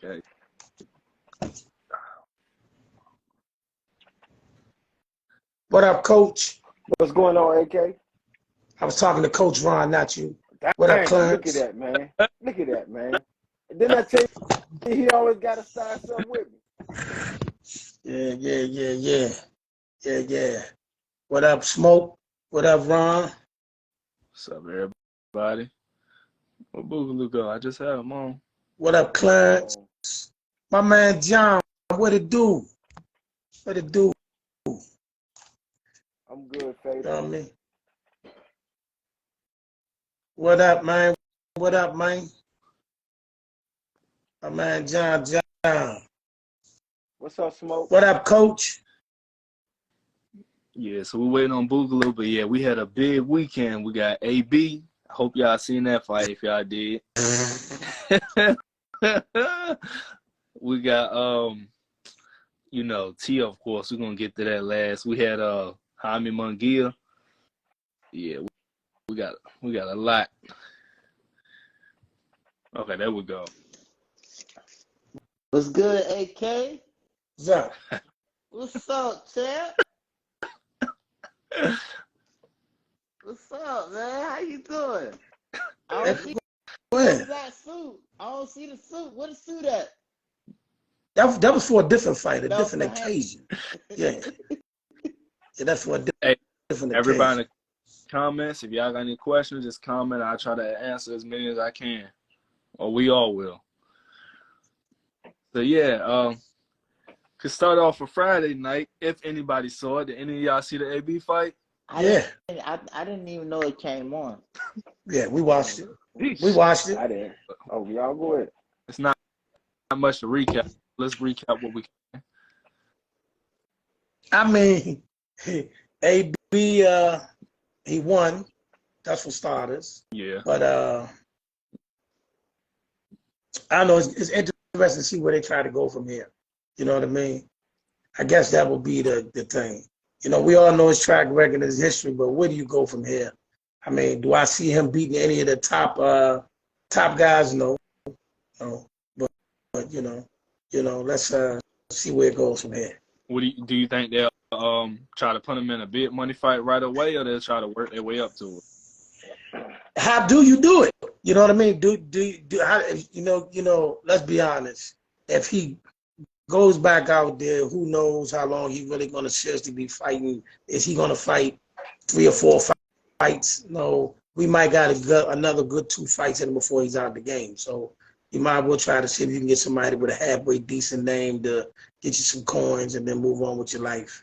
Okay. What up, Coach? What's going on, AK? I was talking to Coach Ron, not you. Dang, what up, Clarence? Look at that, man. Look at that, man. Didn't I tell you he always got to start something with me? Yeah. What up, Smoke? What up, Ron? What's up, everybody? What Boogaloo go? I just had him on. What up, Clarence? My man John, what it do? What it do? I'm good, Faith. You know what I mean? What up, man? What up, man? My man John. What's up, Smoke? What up, Coach? Yeah, so we're waiting on Boogaloo, but yeah, we had a big weekend. We got AB. I hope y'all seen that fight if y'all did. We got T, of course. We're gonna get to that last. We had Jaime Munguia. Yeah, we got a lot. Okay, there we go. What's good, AK? What's up? What's up, champ? What's up, man? How you doing? I don't see that suit. I don't see the suit. What the suit at? That was for a different fight, a different occasion. Yeah, that's for a different occasion. Everybody in the comments, if y'all got any questions, just comment. I'll try to answer as many as I can, or we all will. So yeah, could start off for Friday night. If anybody saw it, did any of y'all see the AB fight? I didn't even know it came on. Yeah, we watched it. We watched it. I didn't. Oh, y'all go ahead. It's not much to recap. Let's recap what we can. I mean, AB, he won. That's for starters. Yeah. But I don't know. It's interesting to see where they try to go from here. You know what I mean? I guess that will be the thing. You know, we all know his track record, his history, but where do you go from here? I mean, do I see him beating any of the top guys? No. But you know, let's see where it goes from here. What do you think they'll try to put him in a big money fight right away, or they'll try to work their way up to it? How do you do it? You know what I mean? Do how, you know? Let's be honest. If he goes back out there, who knows how long he really going to seriously be fighting? Is he going to fight 3 or 4 fights? No, we might got another good 2 fights in him before he's out of the game. So you might as well try to see if you can get somebody with a halfway decent name to get you some coins and then move on with your life.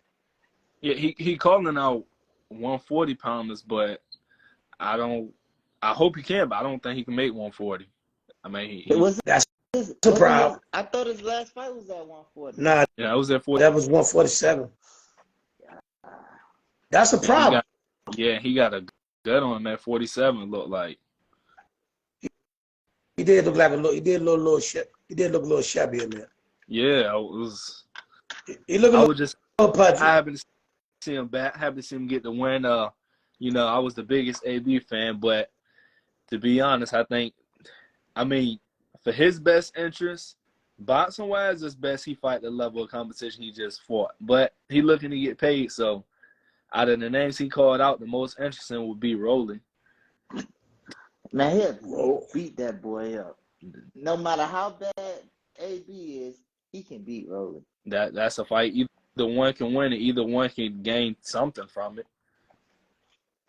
Yeah, he calling out 140-pounders, but I hope he can, but I don't think he can make 140. I mean, that's a problem. I thought his last fight was at 140. Nah, yeah, it was at 40. That was 147. That's a problem. He got a gut on him at 47. Look like he did look like he did look a little shabby in there. Yeah, it was. He looked a little pudgy. I haven't seen him back. Haven't seen him get the win. I was the biggest AB fan, but to be honest, I mean, for his best interest, boxing wise, it's best he fight the level of competition he just fought. But he looking to get paid, so out of the names he called out, the most interesting would be Rolling. Man, he'll beat that boy up. No matter how bad AB is, he can beat Rolling. That's a fight. Either one can win, and either one can gain something from it.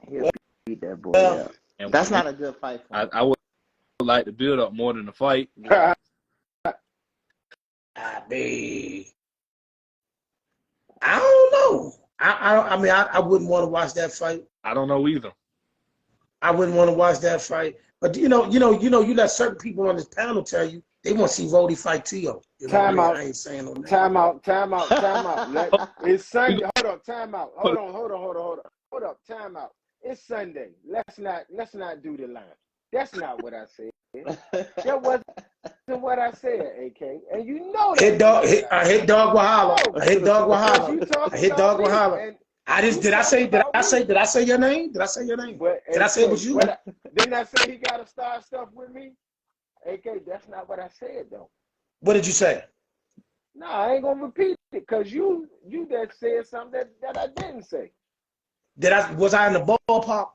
He'll beat that boy up. And that's not a good fight for him. I would like to build up more than the fight. I mean, I don't know. I wouldn't want to watch that fight. I don't know either. I wouldn't want to watch that fight. But you let certain people on this panel tell you they want to see Rody fight Teo. Time out. I ain't saying no name. Time out. It's Sunday. Hold up. Time out. Hold up. Time out. It's Sunday. Let's not do the line. That's not what I said. That wasn't what I said, AK. And you know that. I hit dog Wahala. I hit dog Wahala. Did I say your name? Did I say your name? Did I say it was you? Didn't I say he got to start stuff with me? AK, that's not what I said though. What did you say? No, I ain't gonna repeat it because you that said something that I didn't say. Was I in the ballpark?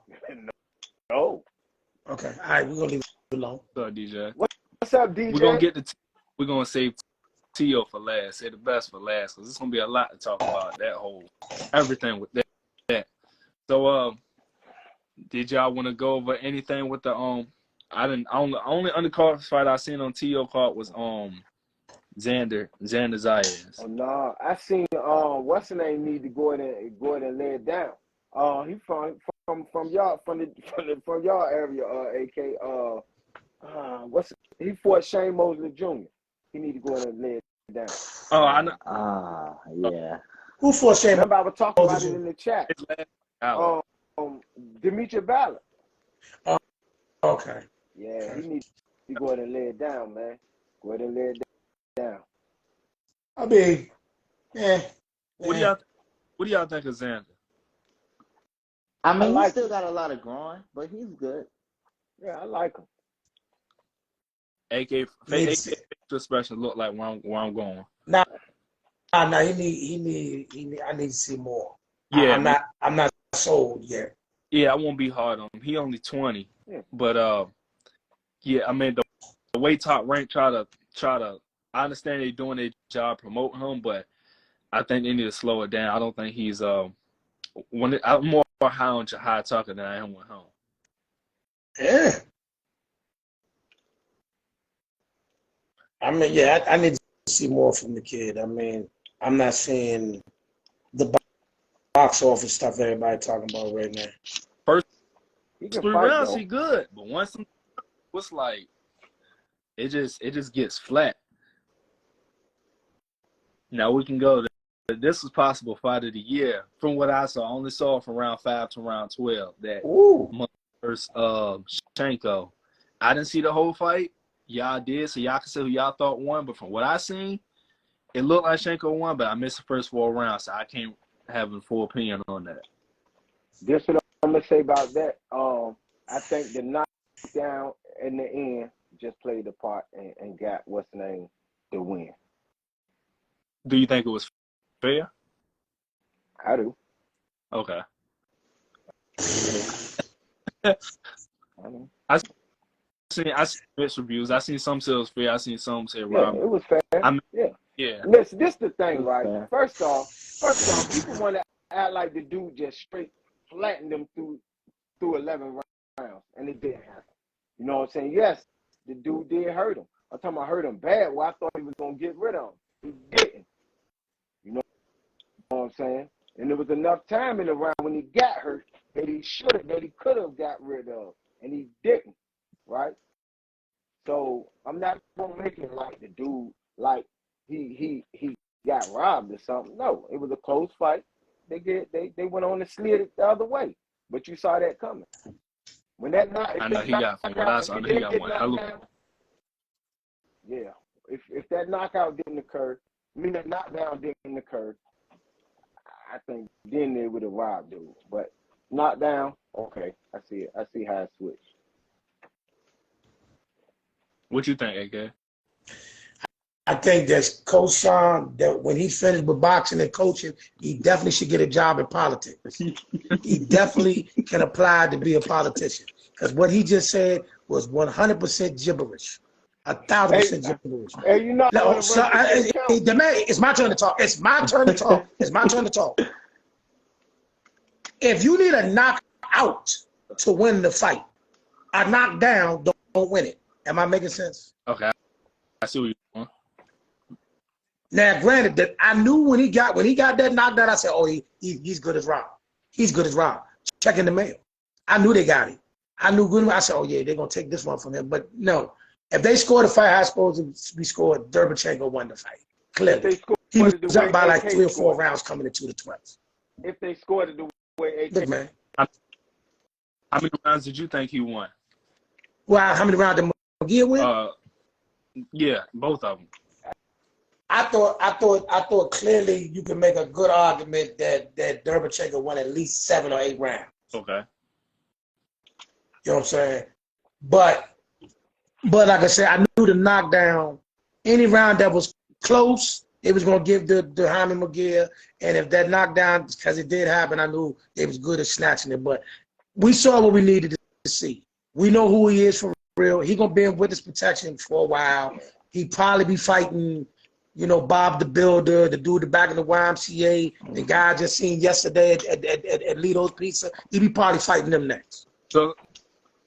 No. Okay. All right, we're gonna leave it alone. What's up, DJ? What's up, DJ? We're gonna save Tio for last. Say the best for last, because it's gonna be a lot to talk about. That whole everything with that. So, did y'all want to go over anything with the only undercard fight I seen on Tio card was Xander Zayas. Oh no, I seen what's the name need to go ahead and lay it down. He from y'all area, AK. He fought Shane Mosley Jr. He need to go ahead and lay it down. Oh, I know. Yeah. Who fought Shane? Remember I was talking about it in the chat. Demetri Ballard. Okay. Yeah, he needs to go ahead and lay it down, man. Go ahead and lay it down. I mean, yeah. What do y'all think of Xander? I mean, he still got a lot of growing, but he's good. Yeah, I like him. AK expression look like where I'm going. Nah, I need to see more. Yeah, I'm not sold yet. Yeah, I won't be hard on him. He only 20. Yeah. But yeah, I mean the way Top Rank try to I understand they're doing their job promoting him, but I think they need to slow it down. I don't think he's I'm more high on Jahai Tucker than I am with him. Yeah. I mean, yeah, I need to see more from the kid. I mean, I'm not seeing the box office stuff everybody talking about right now. First He can 3 fight, rounds, though. he good, but once it's like it just gets flat. Now we can go. This was possible fight of the year. From what I saw, I only saw it from round 5 to round 12. That versus Shenko. I didn't see the whole fight. Y'all did, so y'all can say who y'all thought won. But from what I seen, it looked like Shenko won, but I missed the first 4 rounds, so I can't have a full opinion on that. This is what I'm gonna say about that. I think the knockdown in the end just played the part and got what's the name the win. Do you think it was fair? I do. Okay. I seen mixed reviews. I seen some say it was fair. I seen some say Yeah, it was fair. Yeah. Listen, this the thing, right? First off, people want to act like the dude just straight flattened them through 11 rounds, and it didn't happen. You know what I'm saying? Yes, the dude did hurt him. I'm talking about hurt him bad. Well, I thought he was gonna get rid of him. He didn't. You know what I'm saying? And there was enough time in the round when he got hurt that he could have got rid of, and he didn't. Right? So I'm not gonna make it like the dude like he got robbed or something. No, it was a close fight. They went on and slid it the other way, but you saw that coming. When that I know he got from what I saw. I know he got one hell of. Yeah, if that knockout didn't occur, that knockdown didn't occur, I think then they would have robbed dude. But knockdown, okay, I see it. I see how it switched. What you think, AK? I think that Coach Sean, that when he finished with boxing and coaching, he definitely should get a job in politics. He definitely can apply to be a politician. Because what he just said was 100% gibberish. 1,000% gibberish. Hey, you know, no, it's my turn to talk. It's my turn to talk. It's my turn to talk. If you need a knockout to win the fight, a knockdown don't win it. Am I making sense? Okay. I see what you're doing. Now, granted, that I knew when he got that knockdown, I said, "Oh, he's good as Rob. He's good as Rob." Check in the mail. I knew they got him. I knew good. I said, "Oh yeah, they're gonna take this one from him." But no, if they scored the fight, I suppose we scored. Derevyanchenko won the fight. Clearly, he was up by like 3 or 4 rounds coming into the 12th. If they scored it the way AK. Look, man. How many rounds did you think he won? Well, how many rounds did Munguia win? Yeah, both of them. I thought clearly you can make a good argument that Derevyanchenko won at least 7 or 8 rounds. Okay. You know what I'm saying? But like I said, I knew the knockdown any round that was close, they was gonna give the Jaime Munguia. And if that knockdown, because it did happen, I knew they was good at snatching it. But we saw what we needed to see. We know who he is for real. He gonna be in witness protection for a while. He probably be fighting, you know, Bob the Builder, the dude back in the YMCA, the guy I just seen yesterday at Lito's Pizza. He be probably fighting them next. So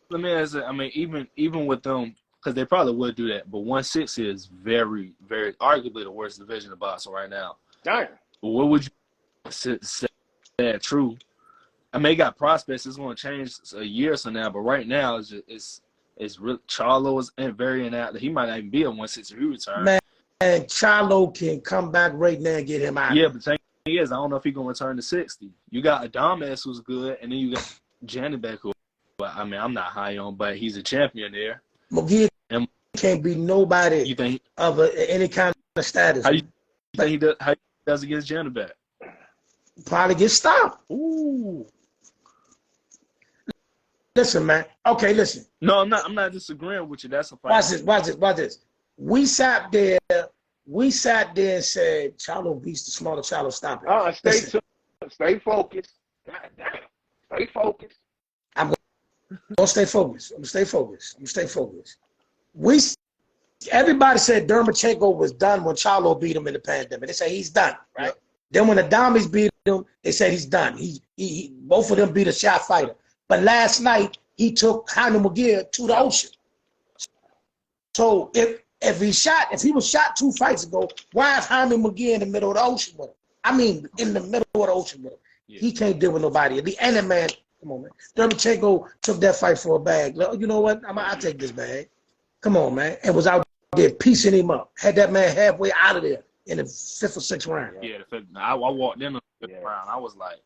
let me ask you, I mean, even with them, because they probably would do that, but 160 is very, very arguably the worst division of boxing right now. Damn. What would you say that true? I mean, it got prospects. It's going to change a year or so now, but right now it's really Charlo is very inactive. He might not even be a 160 return. Man, Charlo can come back right now and get him out. Yeah, but the thing is, I don't know if he's going to return to 60. You got Adames who's good, and then you got Janibek who, I mean, I'm not high on, but he's a champion there. Munguia can't be nobody you think, of any kind of status. How you think he does against Janibek? Probably get stopped. Ooh. Listen, man. Okay, listen. No, I'm not disagreeing with you. That's a fight. Watch this. We sat there and said, Charlo beats the smaller Charlo, stop it. Stay focused. God damn. Stay focused. I'm gonna stay focused. I'm gonna stay focused. Everybody said Derevyanchenko was done when Charlo beat him in the pandemic. They say he's done, right? Yep. Then when the Adames beat him, they said he's done. He both of them beat a shot fighter. But last night he took Jaime Munguia to the ocean. So if he was shot 2 fights ago, why is Jaime Munguia in the middle of the ocean with him? I mean, in the middle of the ocean with him. Yeah. He can't deal with nobody. The end man, come on, man. Derevyanchenko took that fight for a bag. You know what? I'll take this bag. Come on, man. And was out there piecing him up. Had that man halfway out of there in the 5th or 6th round. Yeah, I walked in the 5th round. I was like,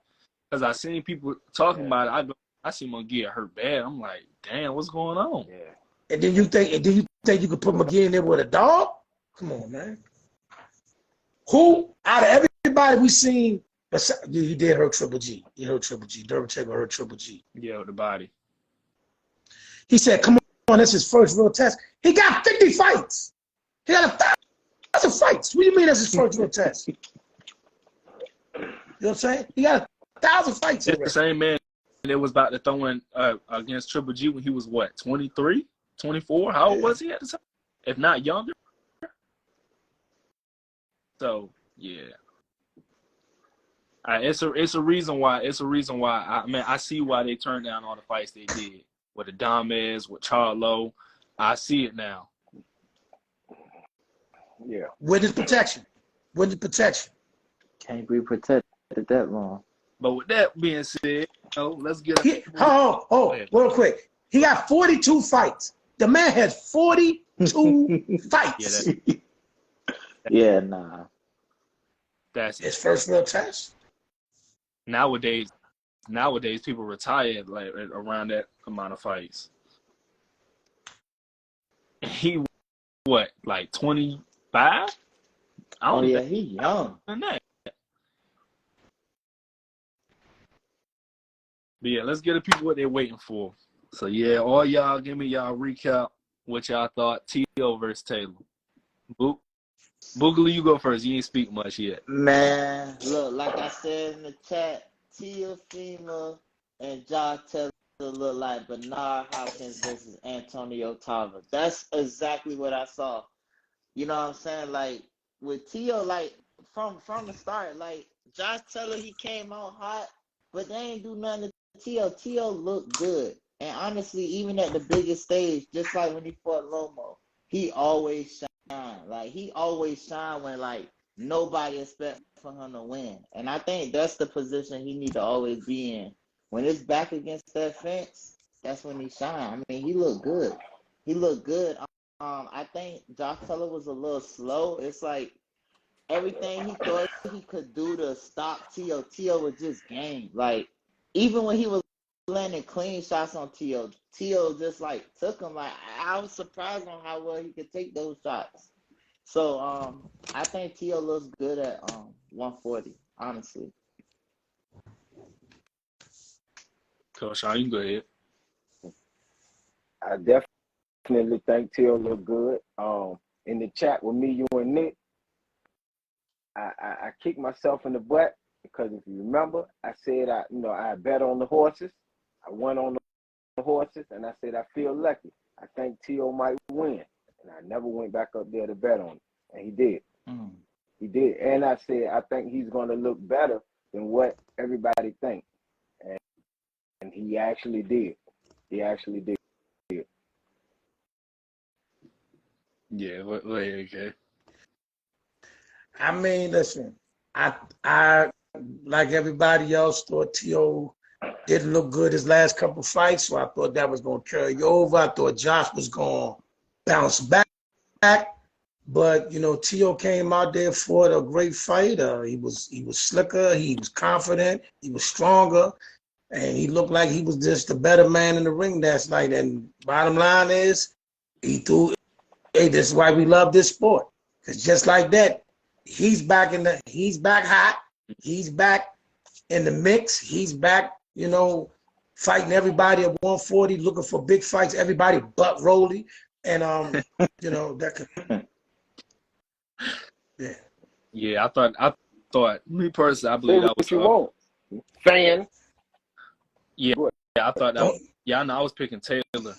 because I seen people talking about it. I see Munguia hurt bad. I'm like, damn, what's going on? Yeah. And then you think you could put Munguia in there with a dog? Come on, man. Who out of everybody we seen? He did hurt Triple G. He hurt Triple G. Derevyanchenko hurt Triple G. Yeah, with the body. He said, "Come on, that's his first real test." He got 50 fights. He got 1,000 fights. What do you mean that's his first real test? You know what I'm saying? He got 1,000 fights. It's the same man that was about to throw in against Triple G when he was what, 23, 24? How old was he at the time? If not younger. So yeah. It's a reason why. I mean, I see why they turned down all the fights they did with Adames, with Charlo. I see it now. Yeah. Witness protection. Can't be protected that long. But with that being said, let's get. Real quick. He got 42 fights. The man has 42 fights. Yeah, nah. That's his first real test. Nowadays people retire like around that amount of fights. He what, like 25? He young. Than that. But yeah, let's get the people what they're waiting for. So yeah, all y'all give me y'all recap what y'all thought. T.O. versus Taylor. Boogaloo, you go first. You ain't speak much yet. Man, look, like I said in the chat, Teofimo and Josh Taylor look like Bernard Hopkins versus Antonio Tarver. That's exactly what I saw. You know what I'm saying? Like, with Teo, like, from the start, like, Josh Taylor, he came out hot, but they ain't do nothing to Teo. Teo looked good. And honestly, even at the biggest stage, just like when he fought Lomo, he always shine. Like, he always shine when, like, nobody expects for him to win. And I think that's the position he need to always be in. When it's back against that fence, that's when he shine. I mean, he looked good. I think Josh Taylor was a little slow. It's like everything he thought he could do to stop Teo was just game. Like, even when he was landing clean shots on Teo just like took him. Like, I was surprised on how well he could take those shots. So I think Teo looks good at 140, honestly. Coach Sean, you can go ahead. I definitely think Teo look good. in the chat with me, you, and Nick, I kicked myself in the butt because if you remember, I said I bet on the horses. I won on the horses, and I said I feel lucky. I think Tio might win, and I never went back up there to bet on it, and he did. He did, and I said I think he's going to look better than what everybody thinks, and he actually did. He actually did. Yeah, okay. I mean, listen, I like everybody else thought Tio didn't look good his last couple fights, so I thought that was going to carry over. I thought Josh was going to bounce back. But, you know, Tio came out there for a great fight. He was slicker. He was confident. He was stronger. And he looked like he was just a better man in the ring that night. And bottom line is, he threw, hey, this is why we love this sport. Because just like that, he's back hot. He's back in the mix. He's back, you know, fighting everybody at 140, looking for big fights, everybody but Rolly. And, you know, that could, yeah. Yeah, I thought, me personally, I believe that was what you want. Fan. Yeah, I thought that was, I know I was picking Taylor.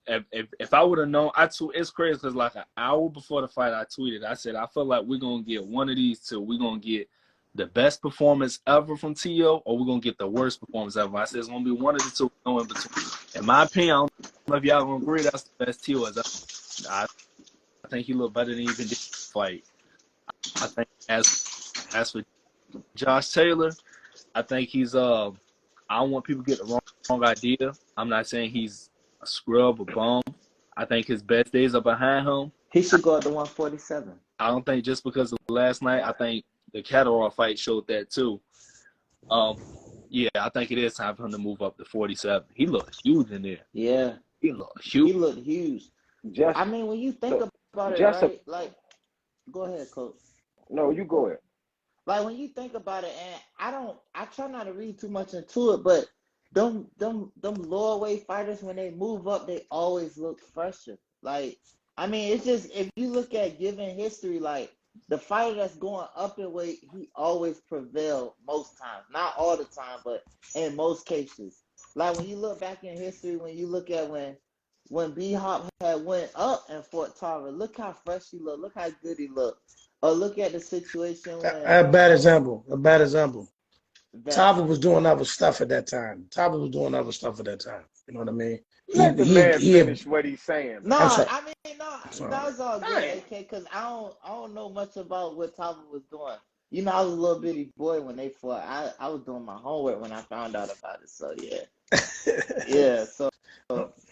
If I would have known, it's crazy because like an hour before the fight, I tweeted. I said I feel like we're gonna get one of these two. We're gonna get the best performance ever from Tio, or we're gonna get the worst performance ever. I said it's gonna be one of the two, no in between. In my opinion, I don't know if y'all gonna agree that's the best Tio is. I think he looked better than he even did the fight. I think as for Josh Taylor, I think he's I don't want people to get the wrong idea. I'm not saying he's a scrub or bum. I think his best days are behind him. He should go up to 147. I don't think just because of last night. I think the Catterall fight showed that too. Yeah, I think it is time for him to move up to 47. He looked huge in there. Yeah. He looked huge. He looked huge. I mean, when you think about it, right? Like, go ahead, Coach. No, you go ahead. Like when you think about it, and I try not to read too much into it, but them lower weight fighters, when they move up, they always look fresher. Like, I mean, it's just, if you look at given history, like the fighter that's going up in weight, he always prevailed most times. Not all the time, but in most cases. Like when you look back in history, when you look at when B-Hop had went up and fought Tara, look how fresh he looked, look how good he looked. Or look at the situation when a bad example. Tava was doing other stuff at that time. You know what I mean? Let the man finish what he's saying. No, I mean, that was all good, AK, because I don't know much about what Tava was doing. You know, I was a little bitty boy when they fought. I was doing my homework when I found out about it. So yeah, yeah. So,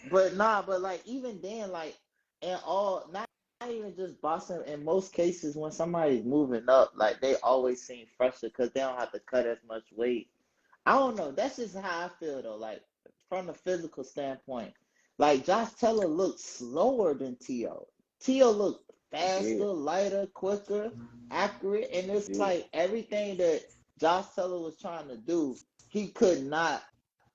but like even then, like and all not even just boxing. In most cases, when somebody's moving up, like they always seem fresher because they don't have to cut as much weight. I don't know. That's just how I feel though. Like from the physical standpoint, like Josh Taylor looked slower than Tio. Tio looked faster, lighter, quicker, accurate, and it's like everything that Josh Taylor was trying to do, he could not.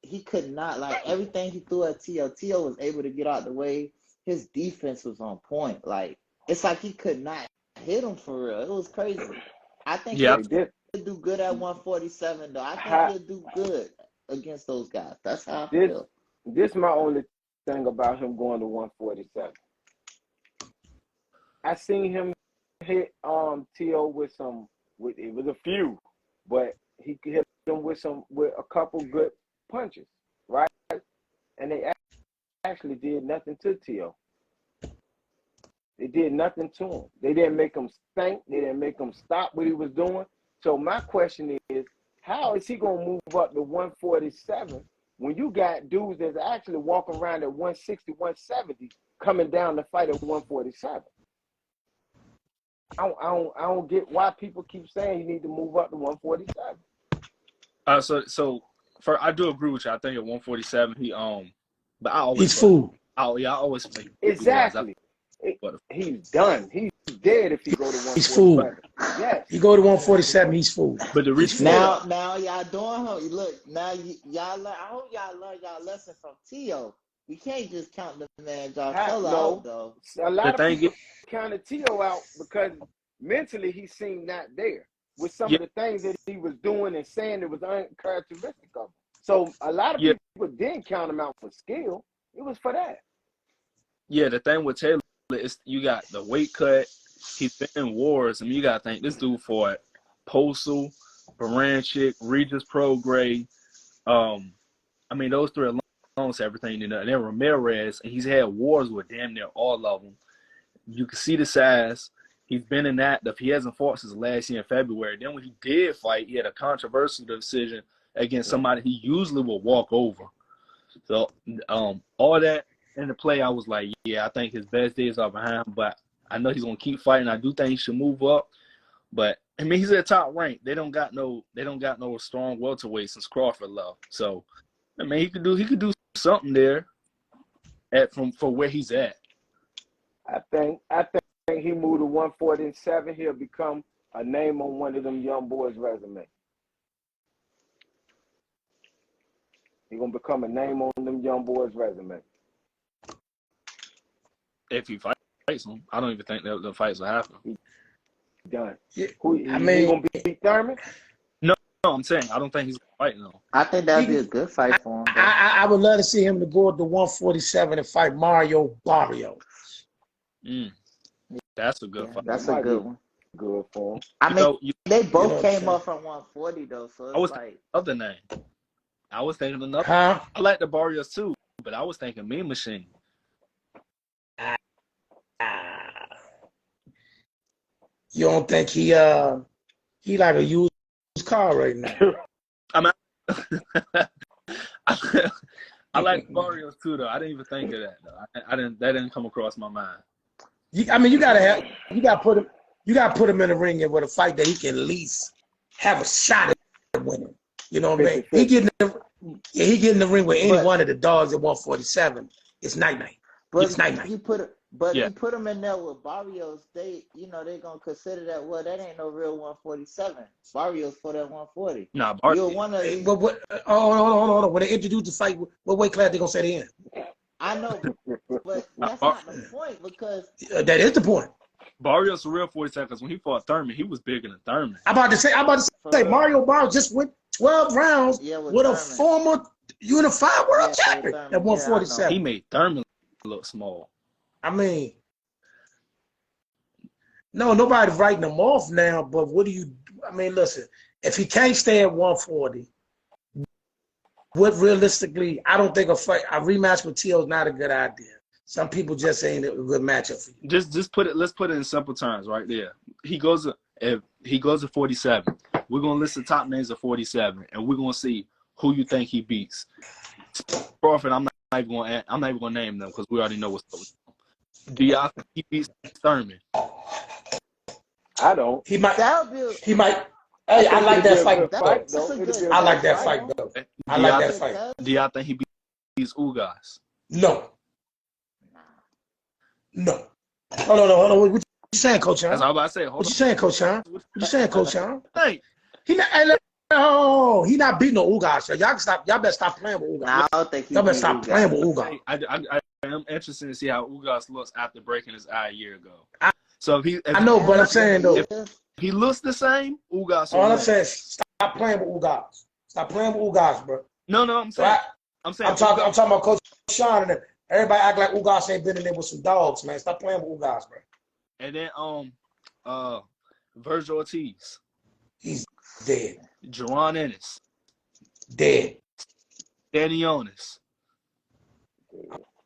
Like everything he threw at Tio was able to get out the way. His defense was on point. Like it's like he could not hit him for real. It was crazy. I think he'll do good at 147 though. I think he'll do good against those guys. That's how I feel. This is my only thing about him going to 147. I seen him hit Tio with it was a few, but he hit him with a couple good punches, right? And they actually did nothing to Tio. They did nothing to him. They didn't make him think. They didn't make him stop what he was doing. So my question is, how is he going to move up to 147 when you got dudes that's actually walking around at 160, 170 coming down to fight at 147? I don't get why people keep saying you need to move up to 147. So I do agree with you. I think at 147 but I always he's food. I always think exactly. He's done. He's dead if he go to 147. He's food. Yes. He go to 147. He's food. But the reason now y'all doing look now y'all I hope y'all learn y'all lesson from Tio. We can't just count the man No. out, though. A lot The of thing people counted Tio out because mentally he seemed not there with some of the things that he was doing and saying that was uncharacteristic of him. So a lot of people didn't count him out for skill. It was for that. Yeah, the thing with Taylor is you got the weight cut. He's been in wars. I mean, you got to think this dude fought Postal, Baranchik, Regis Prograis. I mean, those three alone say everything. And then Ramirez, and he's had wars with damn near all of them. You can see the size. He's been in that. If he hasn't fought since last year in February. Then when he did fight, he had a controversial decision against somebody he usually will walk over. So all that in the play, I was like, yeah, I think his best days are behind him, but I know he's gonna keep fighting. I do think he should move up. But I mean, he's at top rank. They don't got no strong welterweight since Crawford left. So I mean, he could do something there for where he's at. I think he moved to 147. He'll become a name on one of them young boys' resume. He's gonna become a name on them young boys' resume. If he fights him, I don't even think that the fights will happen. Done. Yeah, He gonna beat Thurman? No, I'm saying I don't think he's fighting him. I think that'd be a good fight for him. I would love to see him to go up to 147 and fight Mario Barrios. That's a good fight. That's a good one. Good for him. I mean, they both you know came up from 140 though, so it's like other name. I was thinking another. Huh? I like the Barrios too, but I was thinking Mean Machine. You don't think he like a used car right now? I like Barrios too, though. I didn't even think of that though. That didn't come across my mind. You gotta put him in the ring with a fight that he can at least have a shot at winning. You know what I mean? He get in the ring with any one of the dogs at 147. It's night-night. It's night-night. You put him in there with Barrios, they gonna consider that, well, that ain't no real 147. Barrios for that 140. Nah, Hold on. When they introduce the fight, what weight class they gonna say they in? I know, but that's not the point because that is the point. Barrios a real 47 because when he fought Thurman, he was bigger than Thurman. I'm about to say Mario Barrios just went 12 rounds with a former unified world champion at 147. He made Thurman look small. I mean, no, nobody's writing him off now, but what do you – I mean, listen, if he can't stay at 140, what realistically – I don't think a rematch with Tio is not a good idea. Some people just ain't a good matchup for you. Just put it – let's put it in simple terms right there. If he goes to 47, we're going to list the top names of 47, and we're going to see who you think he beats. Crawford, I'm not even going to name them because we already know what's going on. Do y'all think he beats Thurman? I don't. He might. Hey, I like that fight, though. I like that fight, though. I like that fight. Do y'all think he beats Ugas? No. Hold on. What you saying, Coach John? That's all I'm about to say. What you saying, Coach John? What you saying, Coach John? Hey. He not beating no Ugas. Y'all better stop playing with Ugas. I don't think y'all better stop playing with Ugas. I am interested to see how Ugas looks after breaking his eye a year ago. So I know, but I'm saying though, if he looks the same, Ugas. All I'm saying, stop playing with Ugas. Stop playing with Ugas, bro. No, I'm saying. I'm talking about Coach Sean and everybody act like Ugas ain't been in there with some dogs, man. Stop playing with Ugas, bro. And then Virgil Ortiz. He's dead. Jerron Ennis. Dead. Danny Onis.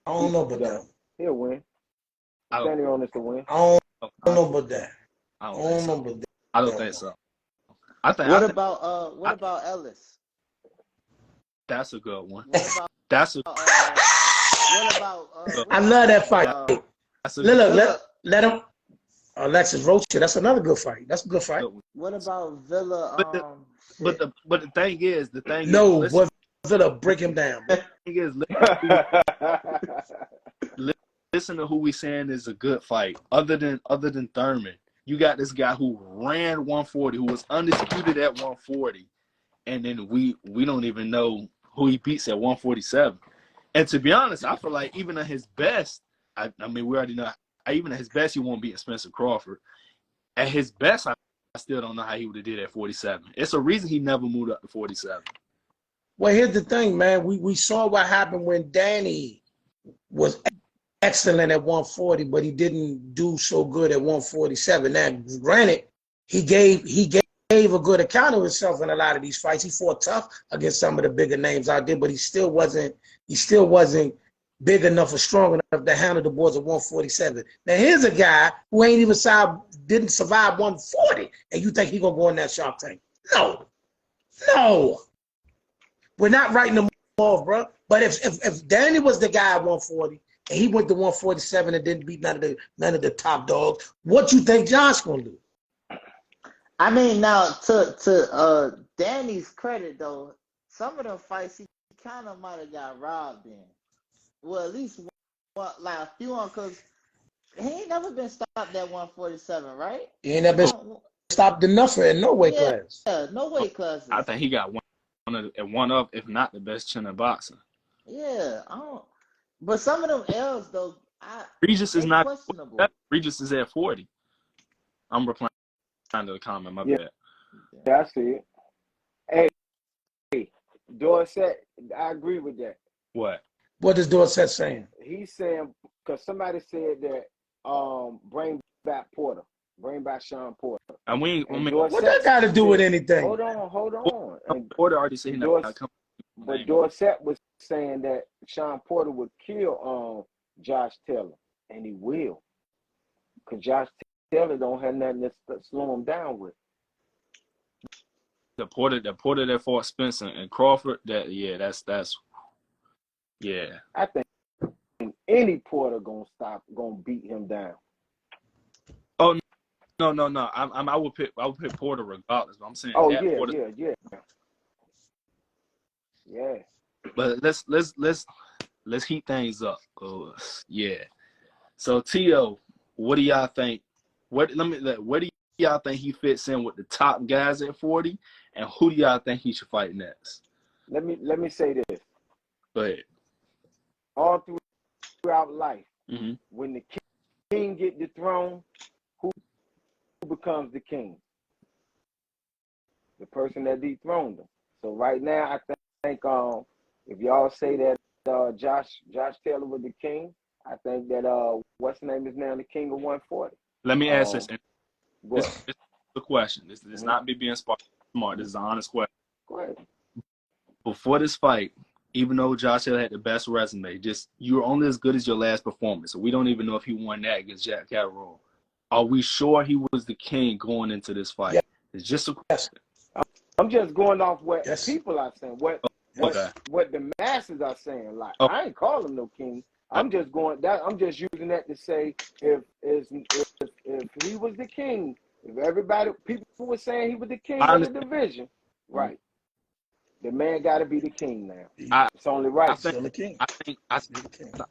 I don't know about that. He'll win. Danny Onis to win. I don't know about that. I don't think so. What about Ellis? That's a good one. What about I love that fight. Let him. Alexis Rocha. That's another good fight. That's a good fight. What about Villa? But the thing is, Villa break him down. The thing is, listen to who we saying is a good fight. Other than Thurman, you got this guy who ran 140, who was undisputed at 140, and then we don't even know who he beats at 147. And to be honest, I feel like even at his best, I mean, we already know, even at his best, he won't beat Spencer Crawford. At his best, I still don't know how he would have did at 47. It's a reason he never moved up to 47. Well, here's the thing, man. We saw what happened when Danny was excellent at 140, but he didn't do so good at 147. Now, granted, he gave a good account of himself in a lot of these fights. He fought tough against some of the bigger names out there, but he still wasn't big enough or strong enough to handle the boys at 147. Now, here's a guy who didn't survive 140, and you think he gonna go in that Shark Tank? No. We're not writing them off, bro. But if Danny was the guy at 140 and he went to 147 and didn't beat none of the top dogs, what you think Josh gonna do? I mean, now to Danny's credit though, some of them fights he kind of might have got robbed in. Well, at least one, like a few on, because he ain't never been stopped at 147, right? He ain't never been stopped enough in no weight class. Yeah, no weight classes. I think he got one of, if not the best chin in boxing. Yeah, I don't. But some of them L's though, Regis is not questionable. Regis is at 40. I'm replying to the comment. My bad. Yeah, I see it. Hey, Dorsett, I agree with that. What? What is Dorsett saying? He's saying because somebody said that bring back Porter, bring back Sean Porter. And what that got to do with anything? Hold on. And Porter already said not coming. But Dorsett was saying that Sean Porter would kill Josh Taylor, and he will, because Josh Taylor don't have nothing to slow him down with. The Porter that fought Spencer and Crawford, that's I think any Porter gonna beat him down. Oh no. I would pick Porter regardless. But I'm saying. Oh Porter, yeah. But let's heat things up. So Tio, what do y'all think? Where do y'all think he fits in with the top guys at 40, and who do y'all think he should fight next? Let me say this. Go ahead. All throughout life, when the king get the throne, who becomes the king? The person that dethroned him. So right now, I think if y'all say that Josh Taylor was the king, I think that what's the name is now the king of 140. Let me ask this. This is the question. This is not me being smart. This is an honest question. Go ahead. Before this fight, even though Josh Taylor had the best resume, you're only as good as your last performance. So we don't even know if he won that against Jack Catterall. Are we sure he was the king going into this fight? Yeah. It's just a question. I'm just going off what people are saying, what the masses are saying. Like I ain't calling him no king. I'm just using that to say if he was the king, if people were saying he was the king of the division, right? The man got to be the king now. It's only right. I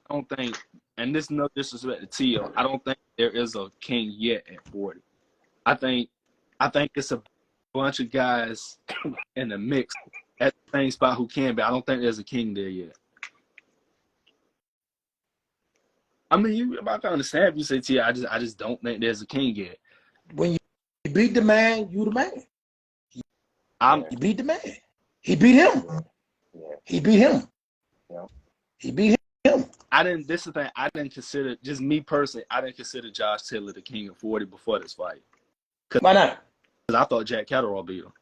don't think, and this is no disrespect to Tio, I don't think there is a king yet at 40. I think it's a bunch of guys in the mix at the same spot who can be. I don't think there's a king there yet. I mean, I can understand if you say Tio. I just don't think there's a king yet. When you beat the man, you the man. You beat the man. He beat him. Yeah. He beat him. Yeah. He beat him. This is the thing. I didn't consider, just me personally, I didn't consider Josh Taylor the king of 40 before this fight. Why not? Because I thought Jack Catterall beat him.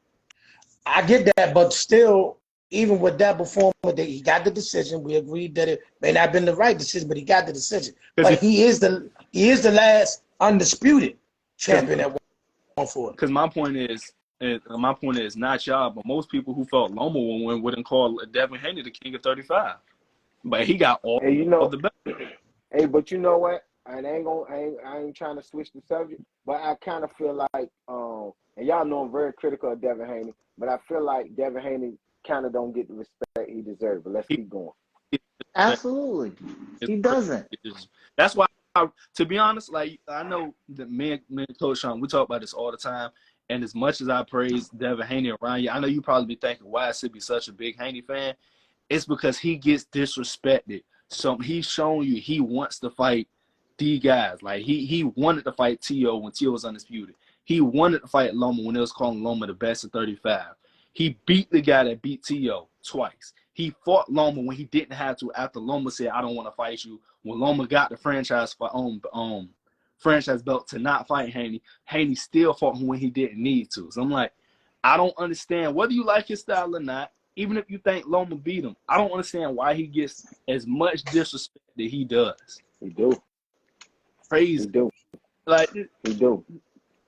I get that, but still, even with that performance, he got the decision. We agreed that it may not have been the right decision, but he got the decision. But he is the last undisputed champion at 140. Because my point is not y'all, but most people who felt Loma would win wouldn't call Devin Haney the king of 35. But he got all of the best. Hey, but you know what? I ain't trying to switch the subject, but I kind of feel like, and y'all know I'm very critical of Devin Haney, but I feel like Devin Haney kind of don't get the respect he deserves. But let's keep going. Absolutely, he doesn't. That's why, to be honest, like I know that me and Coach Sean, we talk about this all the time. And as much as I praise Devin Haney around you, I know you probably be thinking, why is Sibby such a big Haney fan? it's because he gets disrespected. So he's showing you he wants to fight these guys. Like he wanted to fight Teo when Teo was undisputed. He wanted to fight Loma when they was calling Loma the best of 35. He beat the guy that beat Teo twice. He fought Loma when he didn't have to after Loma said, I don't want to fight you. When Loma got the franchise belt to not fight Haney, Haney still fought him when he didn't need to. So I'm like, I don't understand. Whether you like his style or not, even if you think Loma beat him, I don't understand why he gets as much disrespect that he does. He do. Crazy. He do. Like, he do.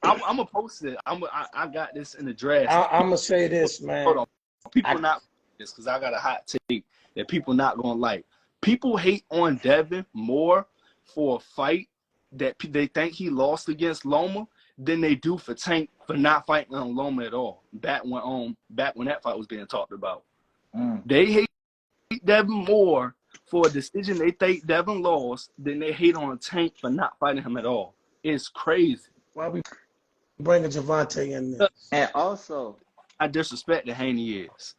I'm gonna post it. I got this in the draft. I'm gonna say this, man. Hold on. People not this because I got a hot take that people not gonna like. People hate on Devin more for a fight that they think he lost against Loma than they do for Tank for not fighting on Loma at all. Back when that fight was being talked about. They hate Devin more for a decision they think Devin lost than they hate on Tank for not fighting him at all. It's crazy. Why we bringing Javante in there? And also, I disrespect that Haney is.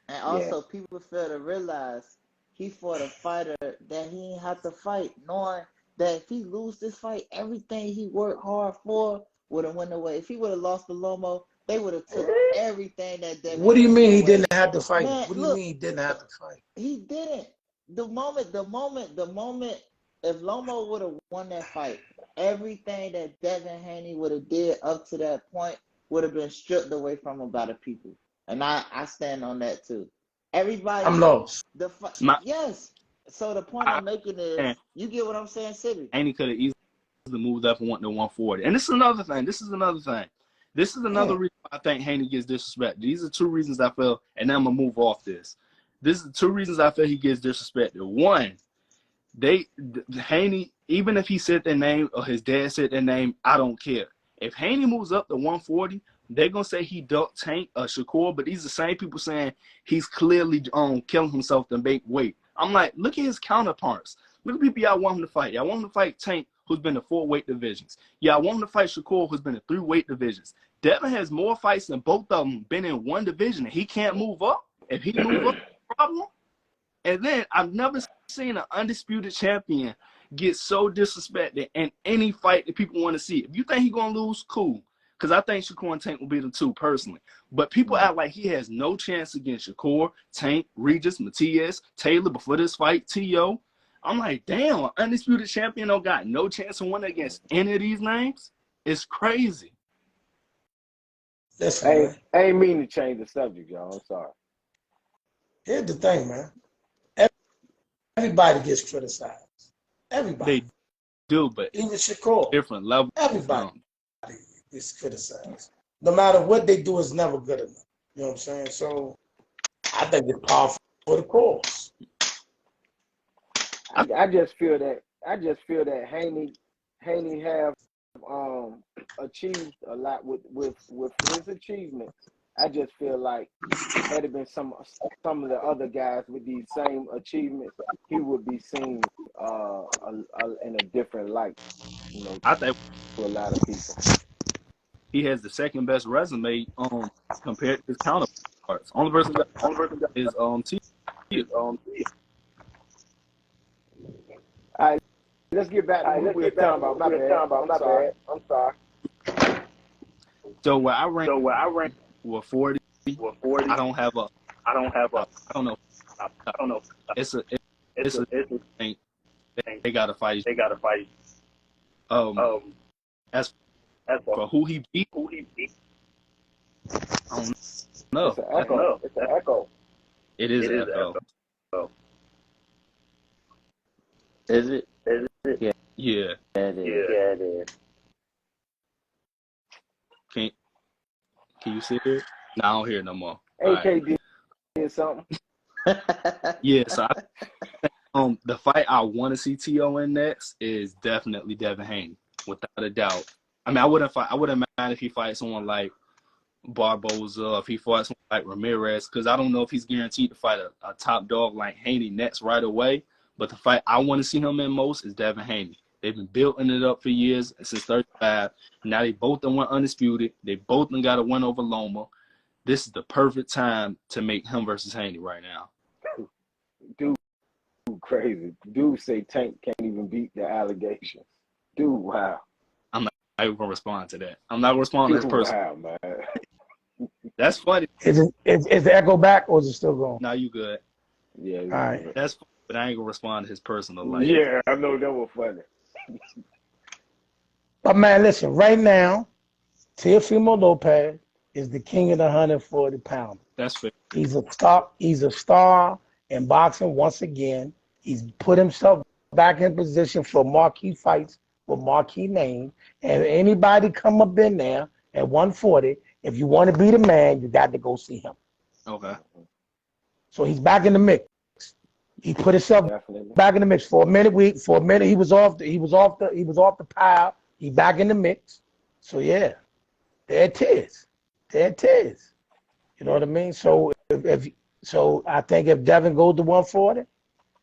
And also, people fail to realize he fought a fighter that he didn't have to fight, knowing that if he lose this fight, everything he worked hard for would have went away. If he would have lost to Lomo, they would have took everything that Devin. What do you mean he didn't have to fight? Man, What do you mean he didn't have to fight? He didn't. The moment, if Lomo would have won that fight, everything that Devin Haney would have did up to that point would have been stripped away from him by the people. And I stand on that too. Everybody. I'm lost. Yes. So the point I'm making is, you get what I'm saying, Sibby? Haney could have easily moved up and went to 140. And this is another thing. This is another reason I think Haney gets disrespected. These are two reasons I feel, and then I'm going to move off this. This is the two reasons I feel he gets disrespected. One, Haney, even if he said their name or his dad said their name, I don't care. If Haney moves up to 140, they're going to say he ducked Tank or Shakur, but these are the same people saying he's clearly killing himself to make weight. I'm like, look at his counterparts. Look at people y'all want him to fight. Y'all want him to fight Tank, who's been to 4 weight divisions. Y'all want him to fight Shakur, who's been to 3 weight divisions. Devin has more fights than both of them been in one division, and he can't move up. If he move up, problem. And then I've never seen an undisputed champion get so disrespected in any fight that people want to see. If you think he's going to lose, cool. Because I think Shakur and Tank will be the two personally. But people act like he has no chance against Shakur, Tank, Regis, Matias, Taylor before this fight, T.O. I'm like, damn, an undisputed champion don't got no chance to win against any of these names? It's crazy. Listen, I ain't mean to change the subject, y'all. I'm sorry. Here's the thing, man. Everybody gets criticized. Everybody. They do, but even Shakur. Different level. Everybody is criticized. No matter what they do, is never good enough. You know what I'm saying? So I think it's powerful for the cause. I just feel that Haney have achieved a lot with his achievements. I just feel like had it been some of the other guys with these same achievements, he would be seen in a different light. You know, I think to a lot of people. He has the second best resume compared to his counterparts. Only person that is T. All right, let's get back to what we were talking about. My bad. I'm sorry. So where I rank with 40. I don't know. It's a thing. They gotta fight. As for who he beat, I don't know. It's an echo. It is an echo. Is it? Yeah. Yeah, it is. Can you see it? No, I don't hear it no more. AK did something. Yeah, so the fight I want to see T.O. in next is definitely Devin Haney, without a doubt. I mean, I wouldn't mind if he fights someone like Barboza, if he fought someone like Ramirez, because I don't know if he's guaranteed to fight a top dog like Haney next right away. But the fight I want to see him in most is Devin Haney. They've been building it up for years, since 35. Now they both done went undisputed. They both done got a win over Loma. This is the perfect time to make him versus Haney right now. Dude, crazy. Dude say Tank can't even beat the allegations. Dude, wow. I'm not even gonna respond to that. I'm not gonna respond to his Dude, person. wow, man. That's funny. Is the echo back or is it still going? Now you good. Yeah, All right. That's funny, but I ain't gonna respond to his personal life. yeah, I know that was funny. But man, listen, right now, Teofimo Lopez is the king of the 140-pounder. That's fair. He's a star in boxing once again. He's put himself back in position for marquee fights with marquee names. And anybody come up in there at 140, if you want to be the man, you got to go see him. Okay. So he's back in the mix. He put himself Definitely. back in the mix for a minute. He was off the pile. He back in the mix. So yeah, there it is. There it is. You know what I mean? So so I think if Devin goes to 140,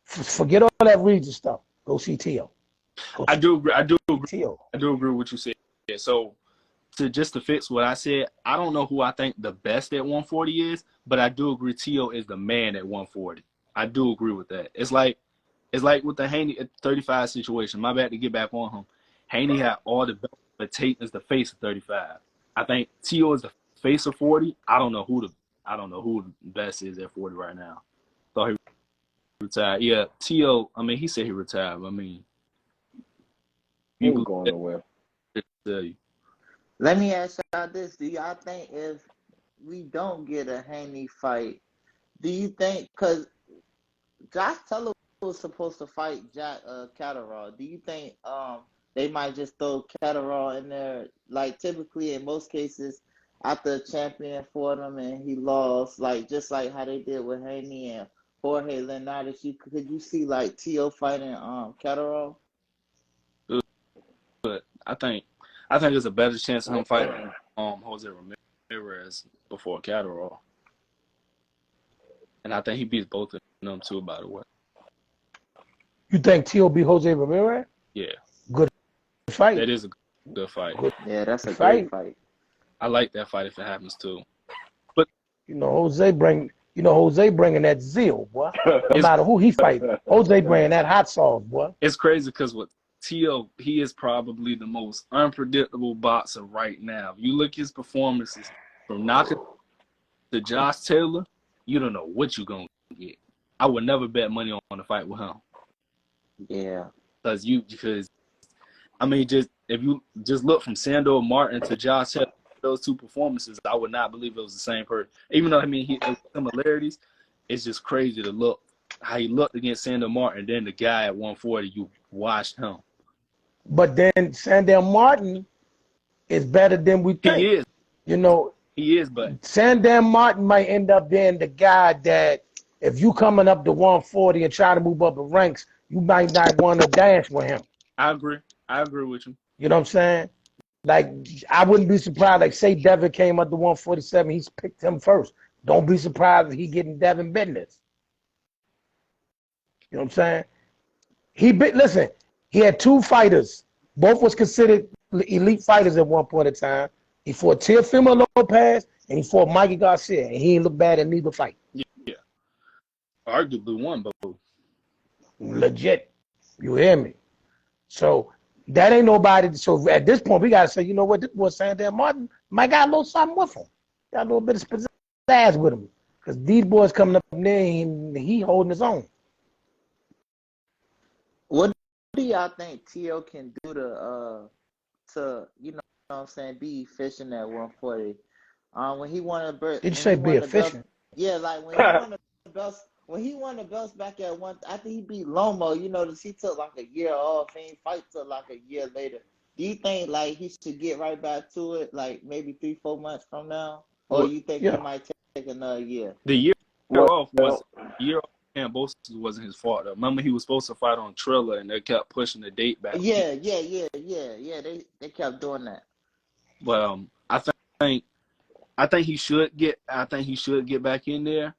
forget all that region stuff. Go see Teo. I do agree. Teo. I do agree with what you said. Yeah, so to fix what I said, I don't know who I think the best at 140 is, but I do agree Teo is the man at 140. I do agree with that. It's like with the Haney at 35 situation. My bad to get back on him. Haney had all the best, but Tate is the face of 35. I think Teo is the face of 40. I don't know who the best is at 40 right now. Thought he retired. Yeah, Teo. I mean, he said he retired. I mean, He ain't going nowhere. Let me ask y'all this. Do y'all think if we don't get a Haney fight, do you think, because Josh Taylor was supposed to fight Jack Catterall, do you think they might just throw Catterall in there? Like typically in most cases, after a champion fought him and he lost, like just like how they did with Haney and Jorge Linares, could you see like Teo fighting Catterall? But I think there's a better chance of him fighting Jose Ramirez before Catterall. And I think he beats both of them too, by the way. You think Teo beat Jose Ramirez? Yeah. Good fight. That is a good fight. Yeah, that's a great fight. I like that fight if it happens too. But Jose bringing that zeal, boy. No matter who he fighting, Jose bringing that hot sauce, boy. It's crazy because with Teo, he is probably the most unpredictable boxer right now. If you look at his performances from knocking to Josh Taylor, you don't know what you're going to get. I would never bet money on a fight with him. Yeah. Because I mean, if you just look from Sandor Martin to Josh Taylor, those two performances, I would not believe it was the same person. Even though, I mean, there's similarities, it's just crazy to look how he looked against Sandor Martin. Then the guy at 140, you watched him. But then Sandor Martin is better than we think. He is. He is, but Sandor Martin might end up being the guy that if you coming up to 140 and try to move up the ranks, you might not want to dance with him. I agree with you. You know what I'm saying? Like, I wouldn't be surprised. Like, say Devin came up to 147, he's picked him first. Don't be surprised if he getting Devin business. You know what I'm saying? Listen, he had two fighters. Both was considered elite fighters at one point in time. He fought Teofimo Lopez and he fought Mikey Garcia, and he didn't look bad in neither fight. Yeah. Arguably won, but legit. You hear me? So that ain't nobody. So at this point, we gotta say, you know what? This boy Sandor Martin might got a little something with him. Got a little bit of pizzazz with him. Because these boys coming up there, he holding his own. What do y'all think Teo can do to what I'm saying, be efficient at 140? When he won a belt. Did you say be efficient? Yeah, like when he won the belts. When he won the belts back at after he beat Lomo, he took like a year off. He ain't fight till like a year later. Do you think like he should get right back to it, like maybe 3-4 months from now, or you think he might take another year? The year off and both wasn't his fault though. Remember, he was supposed to fight on Triller, and they kept pushing the date back. Yeah. They kept doing that. But I think he should get back in there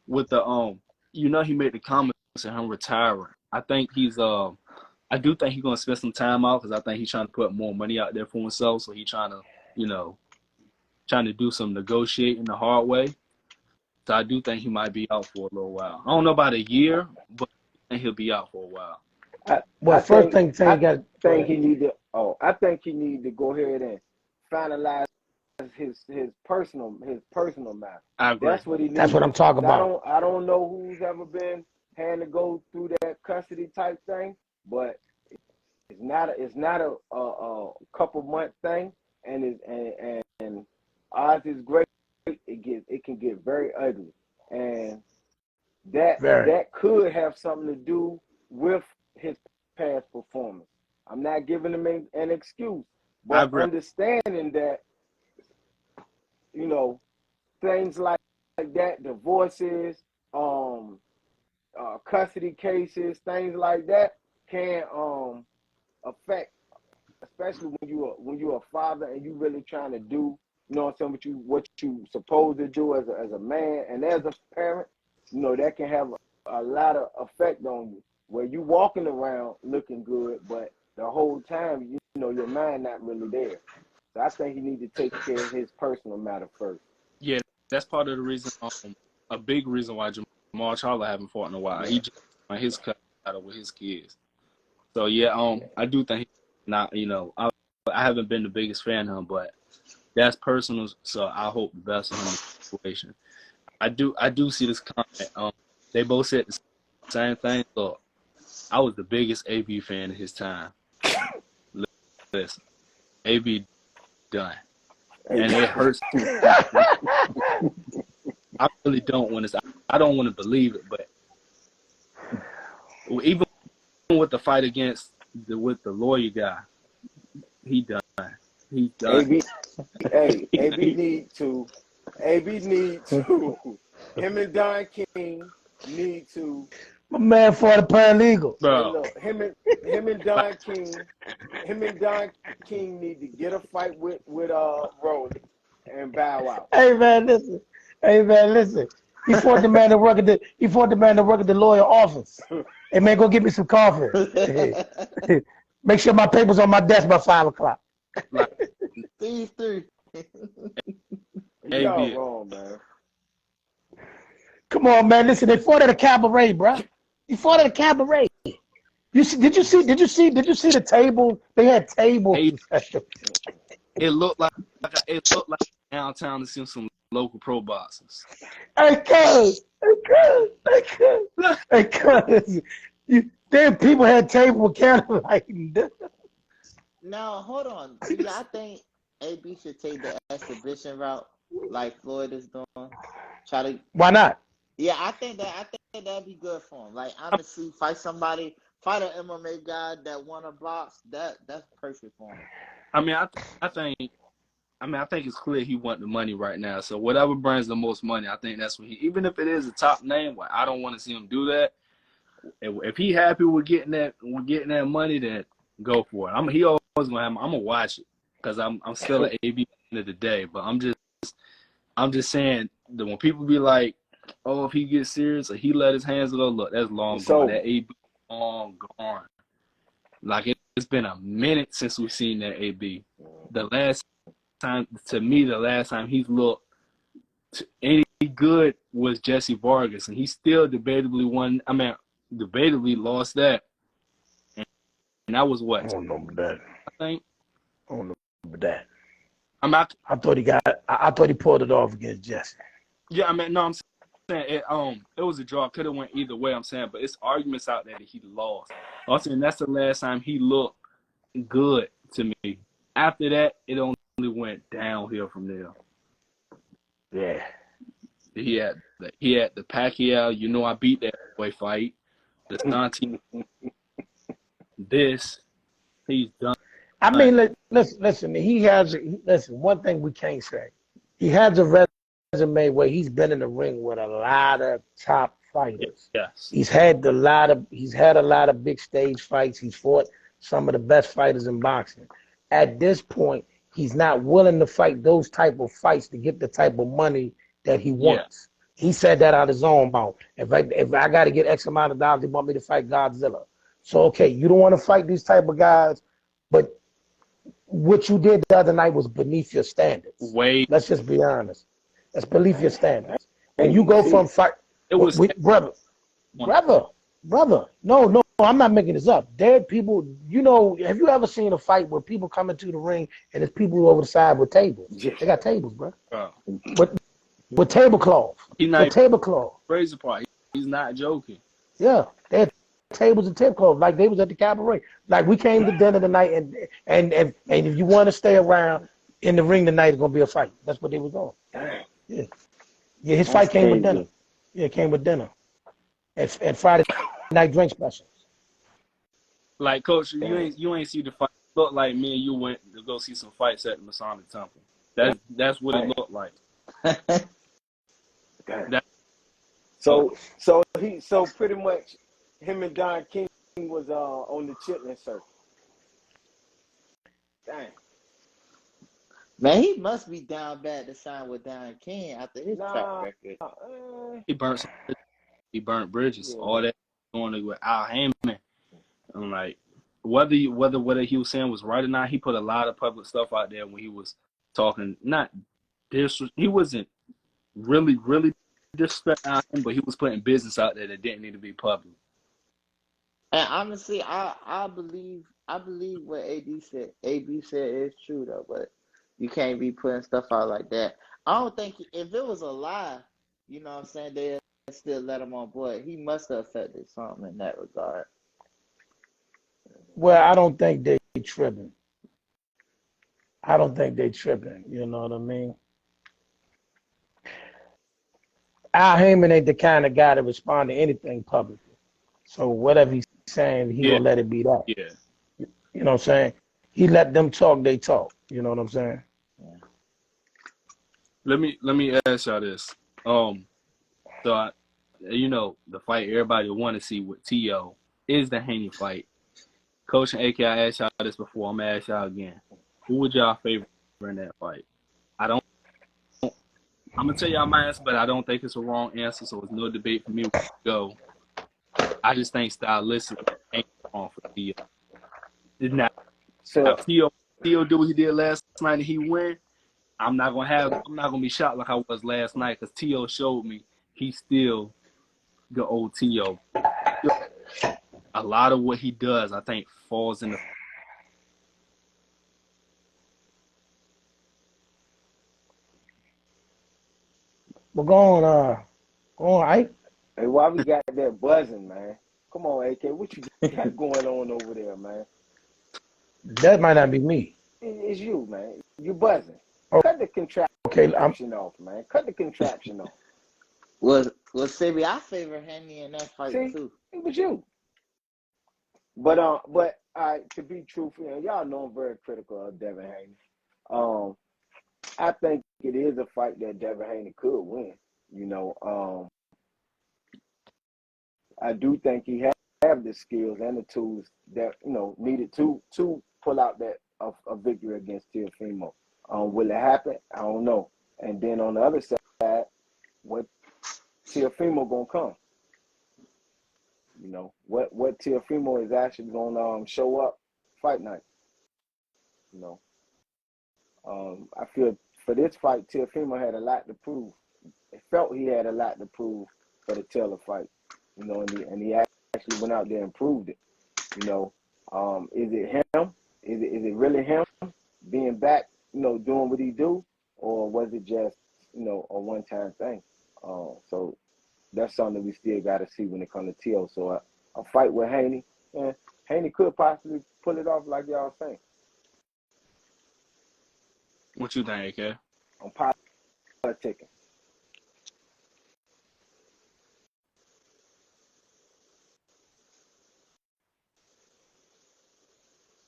with the he made the comments of him retiring. I think I do think he's gonna spend some time out because I think he's trying to put more money out there for himself. So he's trying to do some negotiating the hard way. So I do think he might be out for a little while. I don't know about a year, but think he'll be out for a while. Well, first thing you got. I think he need to go ahead and finalize his personal matter. I agree. That's what he needs. That's what I'm talking about. I don't know who's ever been had to go through that custody type thing, but it's not a couple month thing, and odds is great. It can get very ugly, and that could have something to do with his past performance. I'm not giving him an excuse, but understanding that, you know, things like that, divorces, custody cases, things like that can affect, especially when you're a father and you really trying to do, you know what I'm saying, what you supposed to do as a man and as a parent, you know, that can have a lot of effect on you, where you walking around looking good, but the whole time, you know, your mind not really there. So I think he need to take care of his personal matter first. Yeah, that's part of the reason, a big reason why Jamal Charlo haven't fought in a while. He just won his cut battle with his kids. So yeah, I do think he's not, you know, I haven't been the biggest fan of him, but that's personal. So I hope the best of him in the situation. I do see this comment. They both said the same thing. Look, I was the biggest AB fan in his time. Listen, AB done. And it hurts too. I really don't want to. I don't want to believe it, but even with the fight with the lawyer guy, he done. He done. AB need to. Him and Don King need to. My man fought a paralegal. Bro. Look, him and Don King need to get a fight with Rolly and bow out. Hey man, listen. He fought the man that worked at the lawyer office. Hey man, go get me some coffee. Make sure my paper's on my desk by 5 o'clock. These three. Y'all wrong, man. Come on, man. Listen, they fought at a cabaret, bro. He fought at a cabaret. Did you see the table? They had tables. It looked like downtown to see some local pro boxers. Hey, cuz. Damn, people had table with candlelight. Now, hold on. Do y'all think AB should take the exhibition route like Floyd is doing? Why not? Yeah, I think that'd be good for him. Like, honestly, fight an MMA guy that won a box. That's perfect for him. I think it's clear he wants the money right now. So whatever brings the most money, I think that's what even if it is a top name, I don't want to see him do that. If he happy with getting that money, then go for it. He always gonna have. I'm gonna watch it because I'm still an AB at the end of the day. But I'm just saying that when people be like, oh, if he gets serious or he let his hands go, look, that's long gone. That AB long gone. Like it's been a minute since we've seen that AB. The last time he's looked any good was Jesse Vargas, and he still debatably lost that. And that was what? I don't know about that. I think. I don't know about that. I thought he pulled it off against Jesse. Yeah, I'm saying it was a draw. Could have went either way. I'm saying, but it's arguments out there that he lost. I'm saying that's the last time he looked good to me. After that, it only went downhill from there. Yeah. He had the Pacquiao. I beat that boy fight. The Santi. He's done. I mean, listen. One thing we can't say. He has a resume where he's been in the ring with a lot of top fighters. Yes. He's had a lot of big stage fights. He's fought some of the best fighters in boxing. At this point, he's not willing to fight those type of fights to get the type of money that he wants. Yeah. He said that out of his own mouth. If I got to get X amount of dollars, they want me to fight Godzilla. So, okay, you don't want to fight these type of guys, but what you did the other night was beneath your standards. Let's just be honest. That's beneath your standards. And you go from fight. It was brother. Brother, no, I'm not making this up. Dead people, have you ever seen a fight where people come into the ring and there's people over the side with tables? Yeah. They got tables, bro. Oh. With tablecloth. He not With tablecloth. crazy part. He's not joking. Yeah. They had tables and tablecloth like they was at the cabaret. Like we came to dinner tonight and if you want to stay around in the ring tonight, it's gonna be a fight. That's what they was on. Dang. Yeah. Yeah, his That's fight came with crazy. dinner. Yeah, it came with dinner. At Friday night drink specials. Like, Coach, you ain't see the fight. Looked like me and you went to go see some fights at the Masonic Temple. That's what it looked like. Dang. So pretty much him and Don King was on the chitlin circuit. Dang. Man, he must be down bad to sign with Don King after his track record. He burnt bridges. Yeah. All that going with Al Heyman. I'm like, whether he was saying was right or not, he put a lot of public stuff out there when he was talking. Not this, he wasn't really disrespecting him, but he was putting business out there that didn't need to be public. And honestly, I believe what AB said is true though, but you can't be putting stuff out like that. I don't think if it was a lie, you know what I'm saying, they'd still let him on board. He must have affected something in that regard. Well, I don't think they tripping. You know what I mean? Al Heyman ain't the kind of guy to respond to anything publicly. So whatever he's saying, he gonna let it be that. Yeah. You know what I'm saying? He let them talk, they talk. You know what I'm saying? Yeah. Let me ask y'all this. So the fight everybody want to see with T.O. is the Haney fight. Coach and AK, I asked y'all this before. I'm gonna ask y'all again. Who would y'all favor in that fight? I'm gonna tell y'all my answer, but I don't think it's a wrong answer, so it's no debate for me where to go. I just think stylistically ain't wrong for T.O. Now, T.O. do what he did last night and he win. I'm not gonna be shocked like I was last night because T.O. showed me he's still the old T.O. A lot of what he does, I think, falls in the. Well, go on, Ike. Hey, why we got that buzzing, man? Come on, AK, what you got going on over there, man? That might not be me. It's you, man. You buzzing. Oh, Cut the contraption okay, off, man. Cut the contraption off. Well, Sergiy, I favor Haney in that fight See, too. it was you. But to be truthful, y'all know I'm very critical of Devin Haney. I think it is a fight that Devin Haney could win. I do think he have the skills and the tools that needed to pull out that a victory against Teofimo. Will it happen? I don't know. And then on the other side, what Teofimo gonna come? What Teofimo is actually gonna show up fight night. I feel for this fight, Teofimo had a lot to prove. It felt he had a lot to prove for the Taylor fight. And he actually went out there and proved it. Is it him? Is it really him being back, doing what he do? Or was it just, a one-time thing? So that's something we still got to see when it comes to T.O. So a fight with Haney, Haney could possibly pull it off like y'all saying. What you think, AK? On politicking.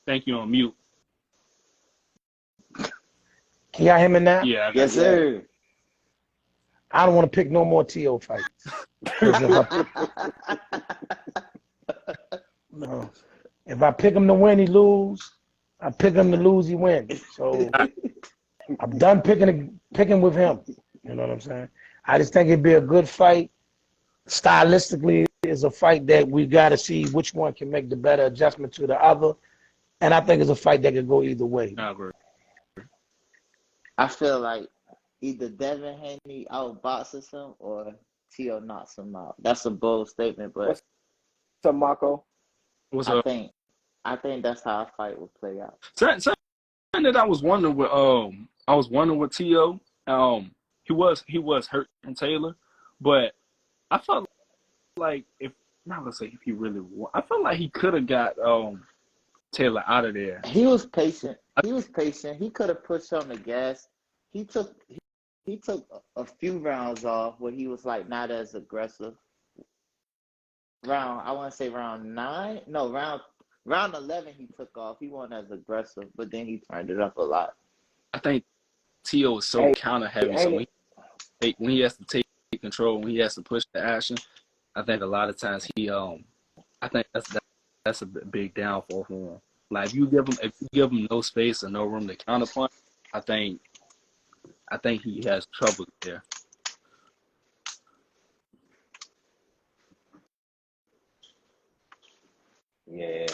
Thank you on mute. Can y'all hear me now? Yeah. Yes, sir. I don't want to pick no more T.O. fights. No. If I pick him to win, he lose. I pick him to lose, he wins. So I'm done picking with him. You know what I'm saying? I just think it'd be a good fight. Stylistically, it's a fight that we got to see which one can make the better adjustment to the other. And I think it's a fight that could go either way. I agree. I feel like either Devin Haney outboxes him or T.O. knocks him out. That's a bold statement, but up, Marco? What's I up? think I think that's how a fight would play out. Something that I was wondering with T.O. He was hurt in Taylor, but I felt like if I'm not gonna say if he really won, I felt like he could have got Taylor out of there. He was patient. He could have pushed on the gas. He took a few rounds off where he was like not as aggressive. I want to say round 9. No, round 11 he took off. He wasn't as aggressive, but then he turned it up a lot. I think T.O. is so counter heavy, so when he has to take control, when he has to push the action, I think a lot of times I think that's a big downfall for him. Like if you give him no space or no room to counterpunch, I think he has trouble there. Yeah.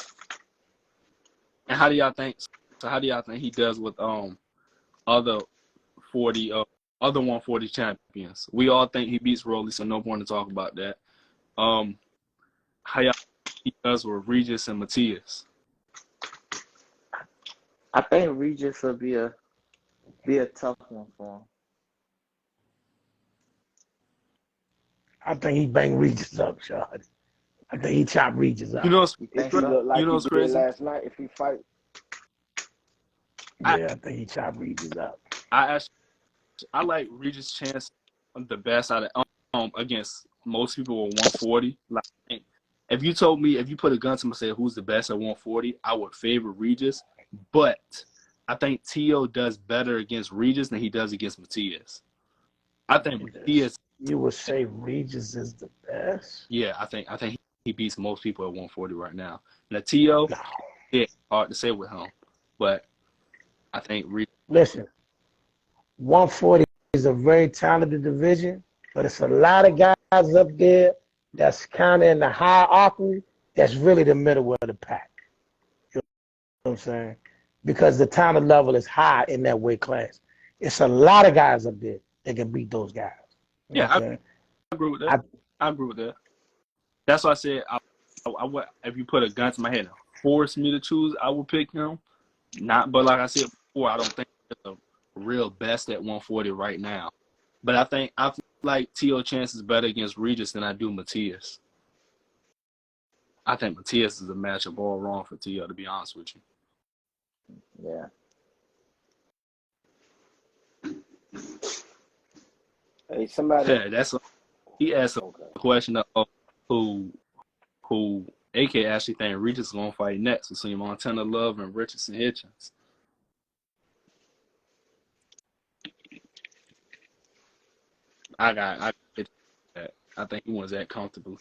And how do y'all think he does with other 140 champions? We all think he beats Rolly, so no point to talk about that. How y'all think he does with Regis and Matias? I think Regis will be a tough one for him. I think he banged Regis up, Sean. I think he chopped Regis up. You know, If he look like he did crazy? last night, if he fight. Yeah, I think he chopped Regis up. I like Regis' chance the best out of against most people with 140. Like if you put a gun to me and say who's the best at 140, I would favor Regis. But I think T.O. does better against Regis than he does against Matias. I think Matias. You would say Regis is the best? Yeah, I think he beats most people at 140 right now. Now T.O. No. Yeah, hard to say with him, but I think Listen, 140 is a very talented division, but it's a lot of guys up there that's kind of in the hierarchy that's really the middle of the pack. You know what I'm saying? Because the talent level is high in that weight class. It's a lot of guys up there that can beat those guys. You know I agree with that. I agree with that. That's why I said I would, if you put a gun to my head and force me to choose, I would pick him. But like I said before, I don't think he's the real best at 140 right now. But I feel like T.O. chance is better against Regis than I do Matias. I think Matias is a matchup all wrong for T.O., to be honest with you. Yeah. Hey, somebody. Yeah, he asked a question of who AK actually think Regis is gonna fight next between Montana Love and Richardson Hitchens. I think he wins that comfortably.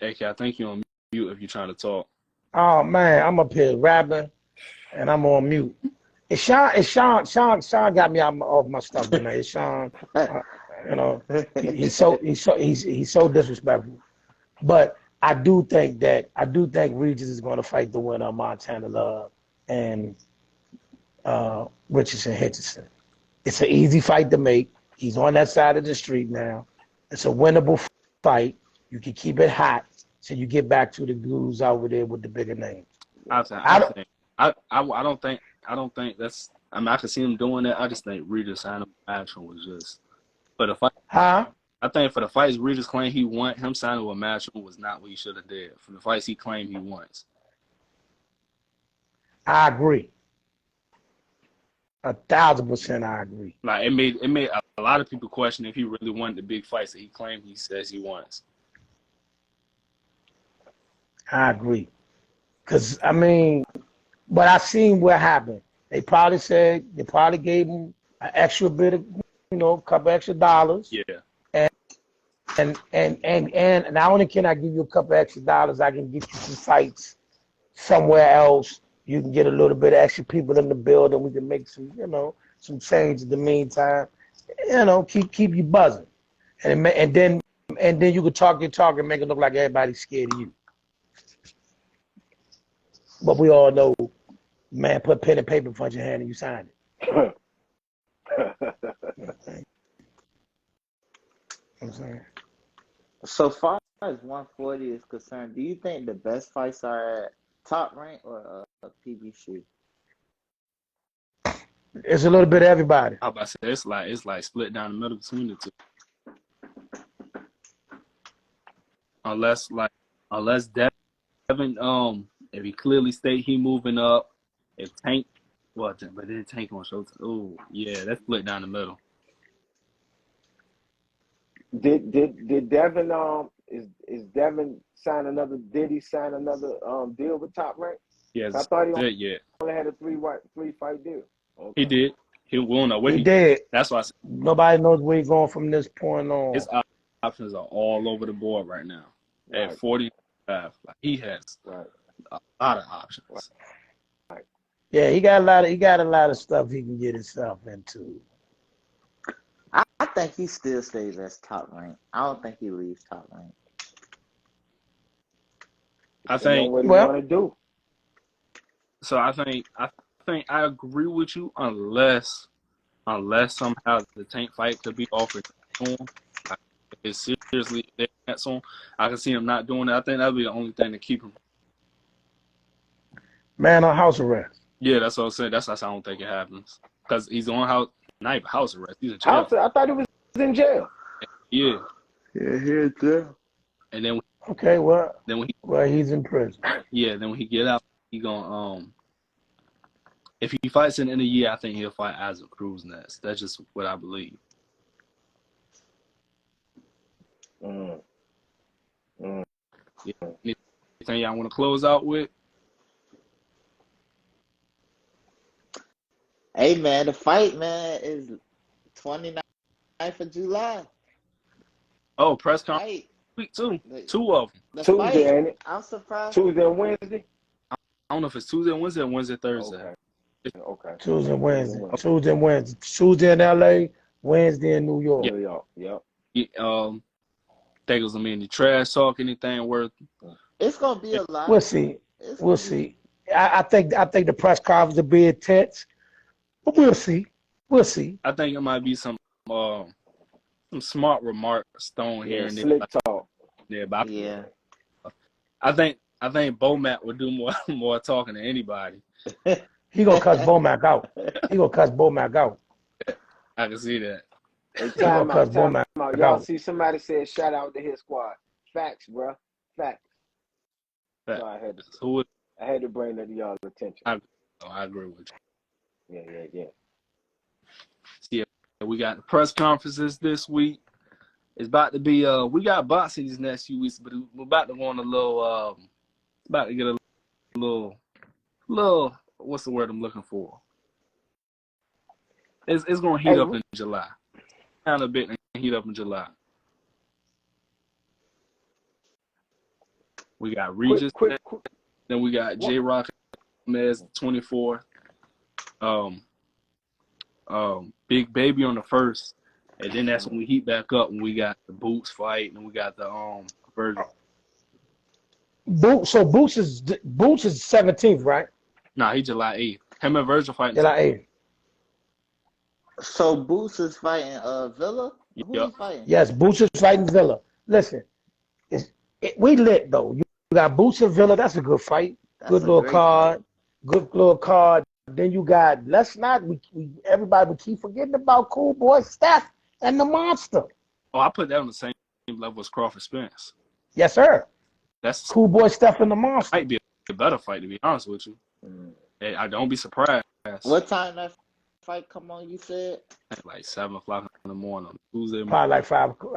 AK, I think you're on mute if you're trying to talk. Oh man, I'm up here rapping and I'm on mute. It's Sean got me off my stuff tonight. It's Sean, you know, he's so disrespectful. But I do think Regis is going to fight the winner of Montana Love and Richardson Hitchison. It's an easy fight to make. He's on that side of the street now. It's a winnable fight. You can keep it hot so you get back to the dudes over there with the bigger names. I don't think that's. I mean, I can see him doing that. I just think Regis signing Matchroom was just for the fight. Huh? I think for the fights Regis claimed he won, him signing with Matchroom was not what he should have did. For the fights he claimed he wants. I agree. 1,000% I agree. Like it made a lot of people question if he really wanted the big fights that he claimed he says he wants. I agree. Because, I mean, but I seen what happened. They probably gave him an extra bit of, a couple extra dollars. Yeah. And not only can I give you a couple extra dollars, I can get you some fights somewhere else. You can get a little bit of extra people in the building. We can make some, some change in the meantime. Keep you buzzing. And then you can talk your talk and make it look like everybody's scared of you. But we all know, man, put pen and paper in front of your hand and you sign it. I'm saying. So far as 140 is concerned, do you think the best fights are at Top Rank or PBC? It's a little bit of everybody. How about I say it's like split down the middle between the two. Unless Devin if he clearly state he moving up, if Tank but then Tank on Showtime. Oh yeah, that's split down the middle. Did Devin is Devin sign another? Did he sign another deal with Top Rank? Yes, I thought he only had a three fight deal. Okay. He did. He won't know where he did. That's why I said Nobody knows where he's going from this point on. his options are all over the board right now. Right. At 45, like he has Right. a lot of options. Right. Yeah, he got a lot of stuff he can get himself into. I think he still stays as Top Rank. I don't think he leaves Top Rank. I think what he want to do. So I think I agree with you unless somehow the Tank fight could be offered to him. It's seriously that's on. I can see him not doing that. I think that'd be the only thing to keep him. Man on house arrest. Yeah, that's what I said. That's why I don't think it happens because he's on not even house arrest. He's in jail. I thought he was in jail. Yeah. Yeah, he's there. And then Okay, well, when he's in prison. Yeah, then when he get out, he gonna if he fights in the end of the year, I think he'll fight Isaac Cruz next. That's just what I believe. Yeah. Anything y'all want to close out with? Hey, man, the fight, man, is 29th of July. Oh, press conference week 2. 2 of them. The Tuesday, fight, ain't it? I'm surprised. Tuesday and Wednesday? I don't know if it's Tuesday and Wednesday or Wednesday, Thursday. Okay. Tuesday and Wednesday. Tuesday and Wednesday. Tuesday in LA, Wednesday in New York. Yep. Think it was any trash talk, anything worth. It's gonna be a lot. We'll see. We'll see. I think the press conference will be intense, but we'll see. We'll see. I think it might be some smart remarks thrown here and there. Slick talk. Yeah, but Yeah. I think Bomac would do more talking than anybody. He gonna cuss Bomac out. I can see that. Hey, time out. Y'all see somebody said shout out to his squad. Facts, bro. Facts. So I had to bring that to y'all's attention. I agree with you. Yeah. Yeah, we got the press conferences this week. It's about to be we got boxing these next few weeks, but we're about to go on a little about to get a little what's the word I'm looking for? It's gonna heat up in July. Kind of a bit and heat up in July. We got Regis, quick. then we got J Rock Mez 24th. Big Baby on the 1st, and then that's when we heat back up when we got the Boots fight and we got the Virgil. So Boots is 17th, right? Nah, he July 8th. Him and Virgil fighting. July 8th. So Boots is fighting Villa? Who Yep. he fighting? Yes, Boots is fighting Villa. Listen, we lit though. You got Boots and Villa. That's a good fight. That's Good a little great card. fight. Good little card. Then you got everybody would keep forgetting about Cool Boy Steph and the Monster. Oh, I put that on the same level as Crawford Spence. Yes, sir. That's Cool Boy Steph and the Monster. might be a better fight, to be honest with you. And I don't be surprised. What time that fight come on, you said? At like 7 o'clock in the morning on Tuesday. Probably like 5 o'clock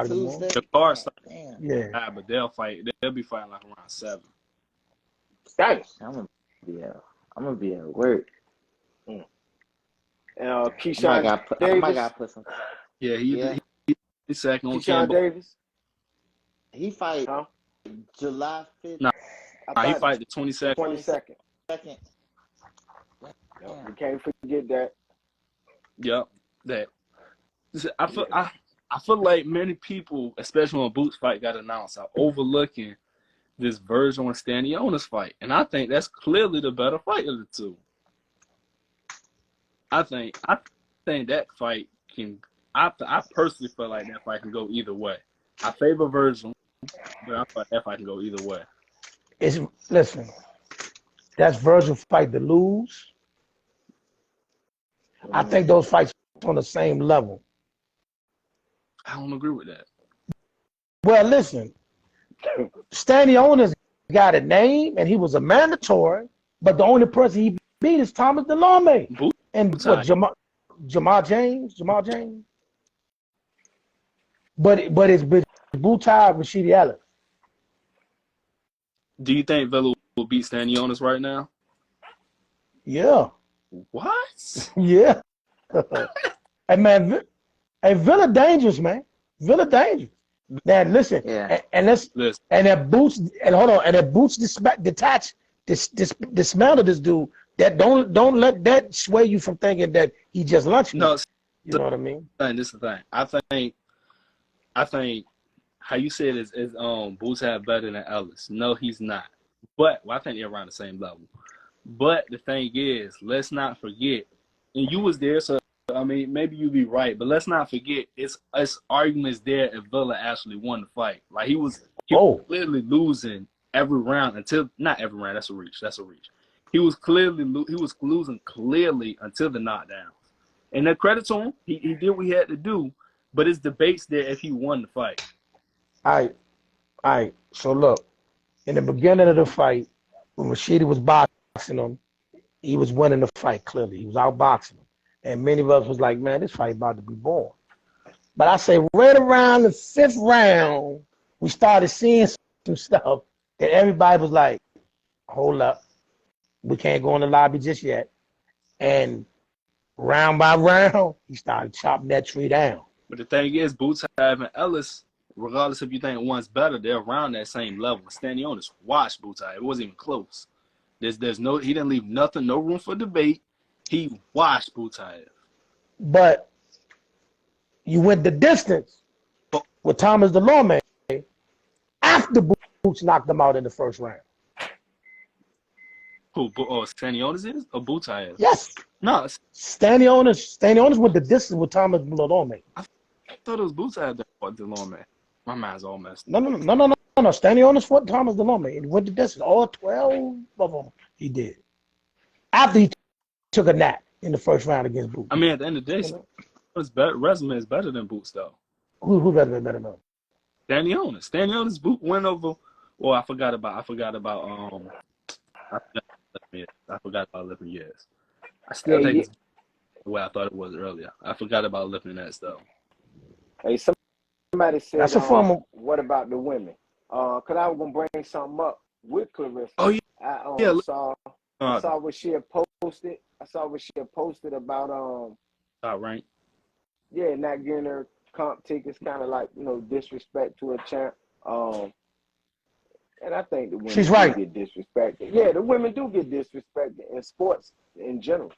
in the morning. Tuesday? The card starts, Damn. Yeah. but they'll be fighting like around 7. Thanks. I'm gonna be at work. Keyshawn I might gotta put some. Yeah, he's second on Keyshawn Campbell. Davis. He fight Huh? July 5th. Nah. He fight the 22nd. 22nd. Second. Yep. We can't forget that. Yep. That. I feel like many people, especially when Boots fight got announced, are overlooking this Virgil and Stanionis fight, and I think that's clearly the better fight of the two. I think that fight can. I personally feel like that fight can go either way. I favor Virgil, but I feel like that fight can go either way. Listen, that's Virgil fight to lose. I think those fights on the same level. I don't agree with that. Well, listen, Stanionis got a name, and he was a mandatory, but the only person he beat is Thomas Delorme. And what, Jamal James? But it's Butai Rashidi Ellis. Do you think Villa will beat Stanionis right now? Yeah. What? Yeah. Hey, man, Villa dangerous, man. Villa dangerous. Now, listen, and that Boots, and hold on, and that Boots dismantle this dude. That don't let that sway you from thinking that he just lunched me. No, you know what I mean? This is the thing. I think how you said is Boots have better than Ellis. No, he's not. But I think they're around the same level. But the thing is, let's not forget, and you was there, so I mean maybe you be right, but let's not forget it's arguments there if Villa actually won the fight. Like he was clearly losing every round until not every round. That's a reach. He was losing clearly until the knockdown. And the credit to him, he did what he had to do, but it's debates there if he won the fight. All right. So look, in the beginning of the fight, when Rashidi was boxing him, he was winning the fight clearly. He was outboxing him. And many of us was like, man, this fight about to be born. But I say right around the 5th round, we started seeing some stuff that everybody was like, hold up. We can't go in the lobby just yet. And round by round, he started chopping that tree down. But the thing is, Boots and Ellis, regardless if you think one's better, they're around that same level. Stanionis watched Butai. It wasn't even close. There's no, he didn't leave nothing, no room for debate. He watched Butai. But you went the distance with Thomas Delorme after Boots knocked him out in the first round. Who? Stanionis is or Butai is? Yes. No. Stanionis went the distance with Thomas Delorme. I thought it was Butai that fought Delorme. My mind's all messed up. No. Stanionis fought Thomas Delorme. He went the distance. All 12 of them he did. After he took a nap in the first round against Boots. I mean, at the end of the day, his resume is better than Boots, though. Who better than him? Stanionis Boot went over. Well, I forgot about lifting years. I still think it's the way I thought it was earlier. I forgot about lifting that stuff. Hey, somebody said, that's a formal. What about the women? Cause I was gonna bring something up with Clarissa. Oh yeah. I saw what she had posted. I saw what she had posted about right. Yeah, not getting her comp tickets, kind of like disrespect to a champ. And I think the women she's right. Get disrespected. Yeah, the women do get disrespected in sports in general.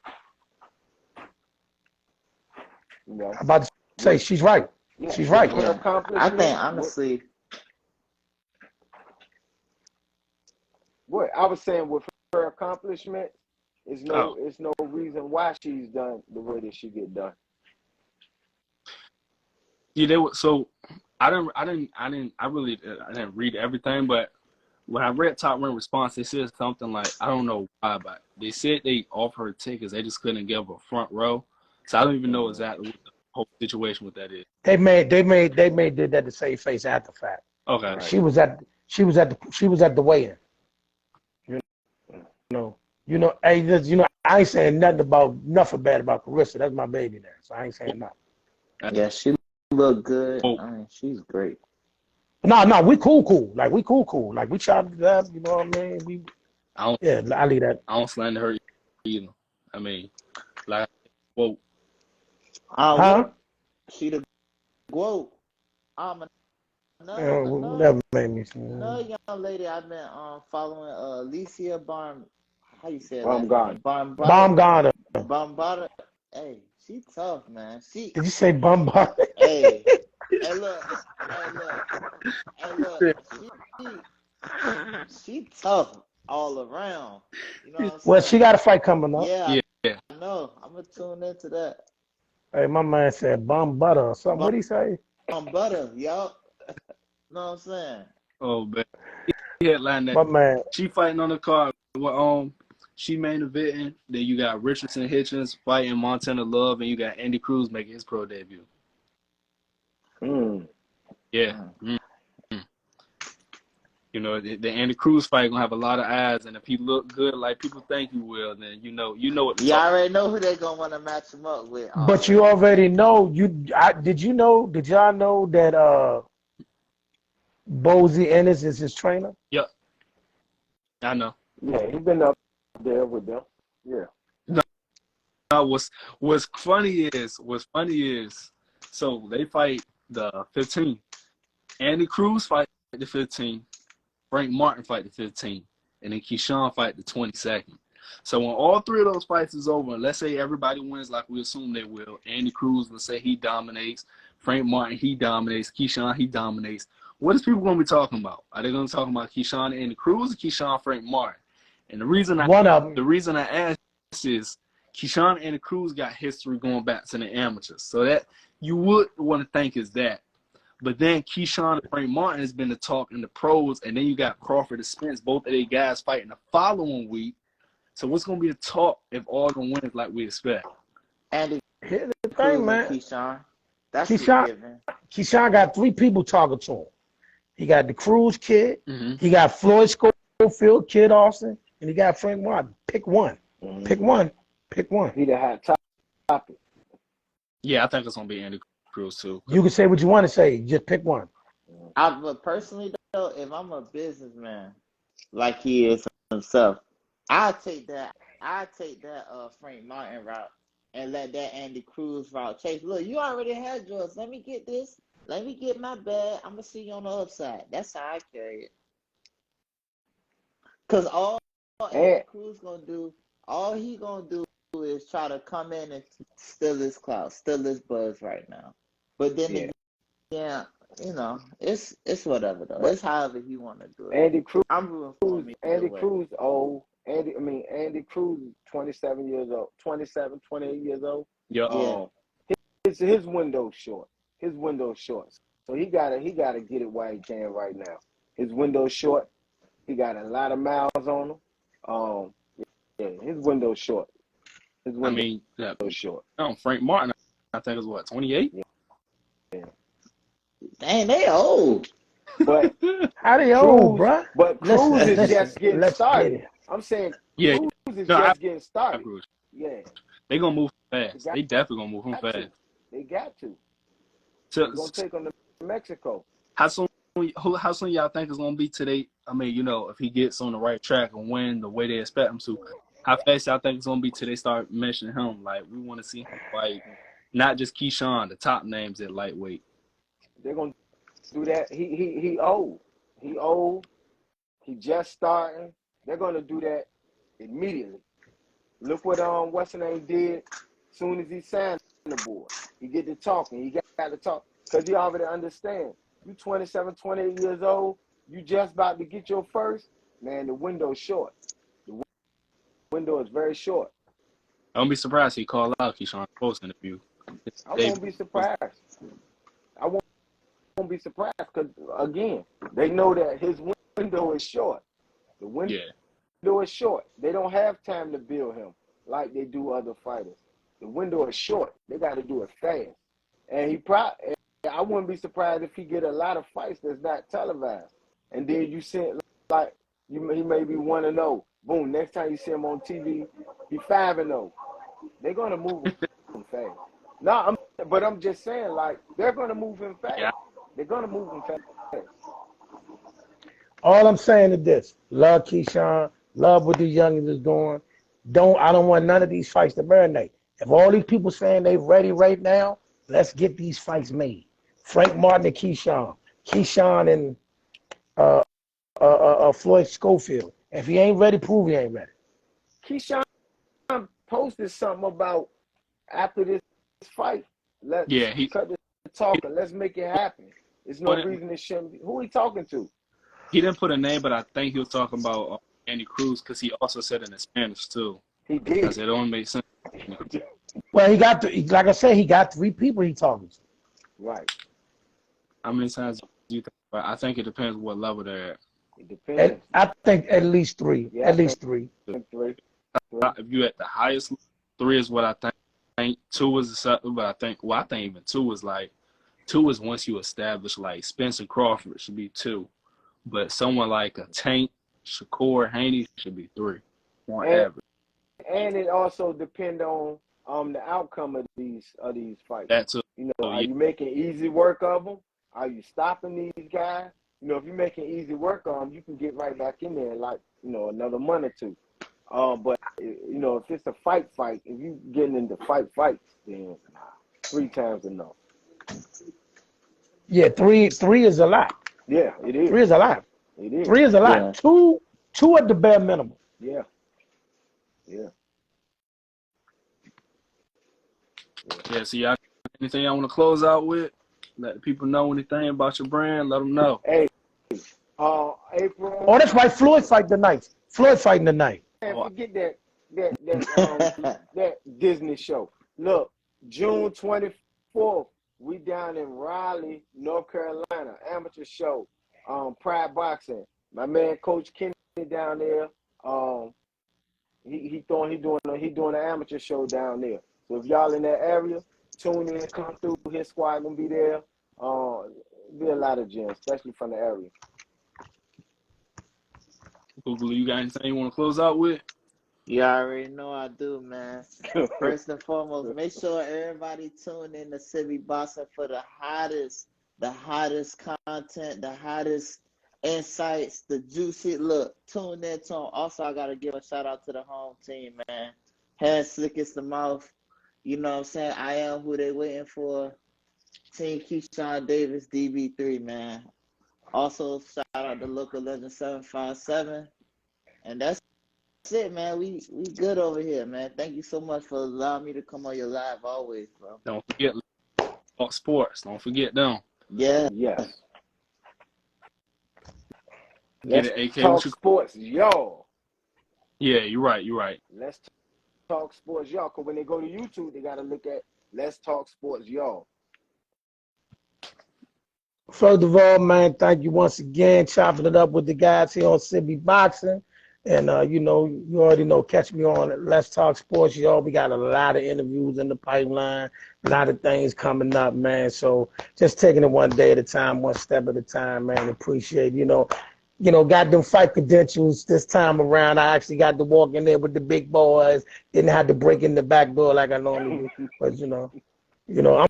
I'm about to say she's right. Yeah, she's right. I think honestly. What I was saying with her accomplishment is no reason why she's done the way that she get done. Yeah, so I didn't read everything, but when I read Top Rank response, they said something like, I don't know why, but they said they offered her tickets, they just couldn't give her front row. So I don't even know exactly what the whole situation with that is. They did that to save face after fact. Okay. She was at the weigh-in. Hey, I ain't saying nothing bad about Clarissa. That's my baby there, so I ain't saying nothing. Yeah, she look good. I mean, she's great. No, we cool. Like we cool. Like we chopped it up. You know what I mean? I leave that. I don't slander her either. I mean, like, whoa. She the quote. Whatever made me see. Another young lady I've been following, Alicia how you say it? Baumgartner. Baumgartner. Hey, she tough, man. Did you say Baumgartner? Hey, look. She tough all around. You know what I'm saying? Well, she got a fight coming up. Yeah. I know. I'm gonna tune into that. Hey, my man said bum butter or something. What'd he say? Butter, y'all. Know what I'm saying? Oh, man. He headlined that. My man. She fighting on the card. Well, she main eventing. Then you got Richardson Hitchens fighting Montana Love, and you got Andy Cruz making his pro debut. Yeah. You know, the Andy Cruz fight gonna have a lot of eyes, and if he look good like people think he will, then you know what. You already know who they gonna want to match him up with. But you already know. Did y'all know that Bozy Ennis is his trainer? Yep. I know. Yeah, he's been up there with them. Yeah. No, what's funny is, so they fight the 15th. Andy Cruz fight the 15th. Frank Martin fight the 15th. And then Keyshawn fight the 22nd. So when all three of those fights is over, let's say everybody wins like we assume they will. Andy Cruz, let's say he dominates. Frank Martin, he dominates. Keyshawn, he dominates. What is people going to be talking about? Are they going to talk about Keyshawn and Andy Cruz or Keyshawn Frank Martin? And the reason I ask is Keyshawn and Andy Cruz got history going back to the amateurs. So that you would want to think is that. But then Keyshawn and Frank Martin has been the talk in the pros, and then you got Crawford and Spence, both of these guys fighting the following week. So what's going to be the talk if all the wins like we expect? Andy Here's the Cruz thing, and man. Keyshawn. That's Keyshawn got 3 people talking to him. He got the Cruz kid. Mm-hmm. He got Floyd Schofield, Kid Austin, and he got Frank Martin. Pick one. Mm-hmm. Pick one. Pick one. He the hot topic. Yeah, I think it's going to be Andy Cruz too. You can say what you want to say. Just pick one. But personally, though, if I'm a businessman like he is himself, I take that Frank Martin route and let that Andy Cruz route chase. Look, you already had yours. Let me get this. Let me get my bag. I'm gonna see you on the upside. That's how I carry it. Cause all Andy Cruz gonna do, all he gonna do is try to come in and steal his clout, steal his buzz right now. But then again, you know, it's whatever though. It's however he want to do it. Andy Cruz. I'm rooting for him. Andy Cruz old. Andy Cruz, 27 years old, 27, 28 years old. Yeah. His window's short. His window's short. So he gotta get it while he can right now. His window's short. He got a lot of miles on him. His window's short. His window's short. Frank Martin, I think is what, 28? Yeah. Dang, they old. But how they old, bruh? But Cruz is just getting started. I'm saying Cruz is just getting started. Yeah. They gonna move fast. They definitely gonna move him fast. They got to. So, they're gonna take them to Mexico. How soon y'all think it's gonna be today? I mean, you know, if he gets on the right track and win the way they expect him to, how fast y'all think it's gonna be till they start mentioning him? Like, we want to see him fight, not just Keyshawn, the top names at lightweight. They're gonna do that. He old. He old. He just starting. They're gonna do that immediately. Look what what's his name did as soon as he signed the board. He get to talking. He got to talk because he already understand. You 27, 28 years old. You just about to get your first. Man, the window's short. The window is very short. I won't be surprised he called out Keyshawn post interview. I won't be surprised. I won't be surprised because again, they know that his window is short. The window is short. They don't have time to build him like they do other fighters. The window is short. They got to do it fast. And I wouldn't be surprised if he get a lot of fights that's not televised. And then you see like he may be 1-0. Boom, next time you see him on TV, he 5-0. They're gonna move him fast. No, but I'm just saying, like, they're gonna move him fast. Yeah. They're gonna move him fast. All I'm saying is this: love Keyshawn, love what these youngins is doing. I don't want none of these fights to marinate. If all these people saying they ready right now, let's get these fights made. Frank Martin and Keyshawn and Floyd Schofield. If he ain't ready, prove he ain't ready. Keyshawn posted something about after this fight. He cut the talk and let's make it happen. There's no reason it shouldn't be. Who he talking to? He didn't put a name, but I think he was talking about Andy Cruz because he also said it in Spanish too. He did. Because it don't make sense. Well, he got like I said, he got 3 people he talking to. Right. How many times do you think? But I think it depends what level they're at. It depends. I think at least 3. Yeah, at least 3. Three. If you're at the highest, 3 is what I think. 2 is acceptable, but I think even 2 is like 2 is once you establish like Spencer Crawford should be 2, but someone like a Tank, Shakur, Haney should be 3 on average. And it also depends on the outcome of these fights. That's a, You know, are you making easy work of them? Are you stopping these guys? You know, if you're making easy work of them, you can get right back in there in like, you know, another month or 2. But you know, if it's a fight, if you getting into fights, then 3 times enough. Yeah, 3 is a lot. Yeah, it is. 3 is a lot. It is. 3 is a lot. Yeah. 2 at the bare minimum. Yeah. yeah. So y'all, anything y'all want to close out with? Let people know anything about your brand. Let them know. Hey, April. Oh, that's right. Floyd fighting tonight. Man, forget that Disney show. Look, June 24th, we down in Raleigh, North Carolina, amateur show. Pride Boxing. My man, Coach Kenny, down there. He doing an amateur show down there. So if y'all in that area, tune in, come through. His squad gonna be there. Be a lot of gyms, especially from the area. Google, you got anything you want to close out with? You already know I do, man. First and foremost, make sure everybody tune in to SibbieBoxing for the hottest content, the hottest insights, the juicy look. Tune in to them. Also, I gotta give a shout out to the home team, man. Head slickest the mouth. You know what I'm saying? I am who they waiting for. Team Keyshawn Davis, DB3, man. Also, shout out to Local Legend 757. And that's it, man. We good over here, man. Thank you so much for allowing me to come on your live always, bro. Don't forget Talk Sports. Don't forget them. Yeah. Yes. Get Let's it, AK. talk sports, y'all. Yeah, you're right. Let's talk sports, y'all. Because when they go to YouTube, they got to look at Let's Talk Sports, y'all. First of all, man, thank you once again. Chopping it up with the guys here on SibbieBoxing. And, you know, you already know, catch me on Let's Talk Sports, y'all. We got a lot of interviews in the pipeline, a lot of things coming up, man. So just taking it one day at a time, one step at a time, man. Appreciate, you know, got them fight credentials this time around. I actually got to walk in there with the big boys. Didn't have to break in the back door like I normally do. But, you know, I'm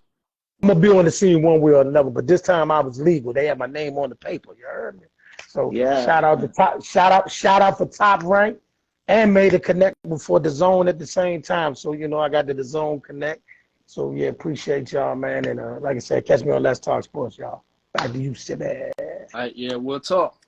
going to be on the scene one way or another. But this time I was legal. They had my name on the paper. You heard me? So Yeah. shout out for Top Rank and made a connect before the zone at the same time. So, you know, I got the zone connect. So, yeah, appreciate y'all, man. And like I said, catch me on Let's Talk Sports, y'all. Back to you, Sibby. All right, yeah, we'll talk.